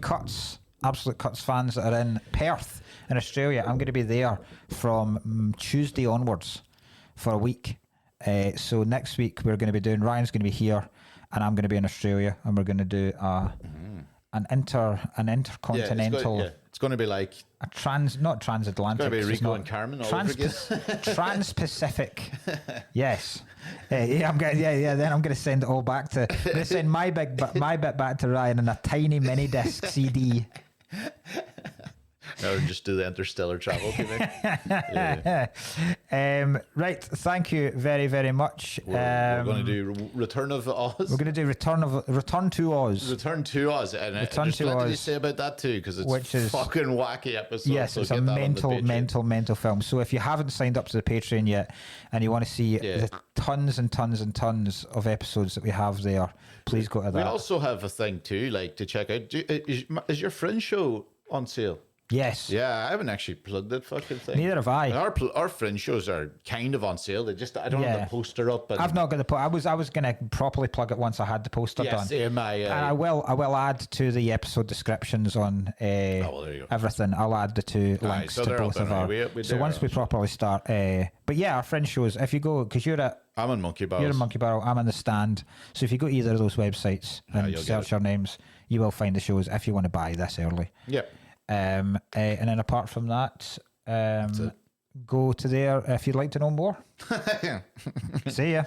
Absolute Cuts fans that are in Perth in Australia, I'm going to be there from Tuesday onwards for a week. So next week we're going to be Ryan's going to be here and I'm going to be in Australia and we're going to do an intercontinental... It's going to be like... not transatlantic. It's going to be Rico and Carmen all over again. Trans-Pacific. Yes. Then I'm going to send it all back to... I'm going to send my bit back to Ryan in a tiny mini disc CD. Or just do the interstellar travel thing. Right, thank you very, very much. We're going to do Return of Oz. We're going to do Return to Oz. Return to Oz. And Return to what Oz. did you say about that too? Because it's a fucking wacky episode. Yes, it's a mental film. So if you haven't signed up to the Patreon yet and you want to see the tons and tons and tons of episodes that we have there, please go to that. We also have a thing too, like to check out. Is your Fringe show on sale? Yes. Yeah, I haven't actually plugged that fucking thing. Neither have I. And our fringe shows are kind of on sale. I don't have the poster up. And I've not got the. I was going to properly plug it once I had the poster done. Same, and I will add to the episode descriptions on there you go. everything. I'll add the two links to both of our. So once we properly start, but yeah, our fringe shows. If you go, because I'm in Monkey Barrel. You're in Monkey Barrel. I'm in the Stand. So if you go to either of those websites and search our names, you will find the shows if you want to buy this early. Yep. And then apart from that, go to there if you'd like to know more. See ya.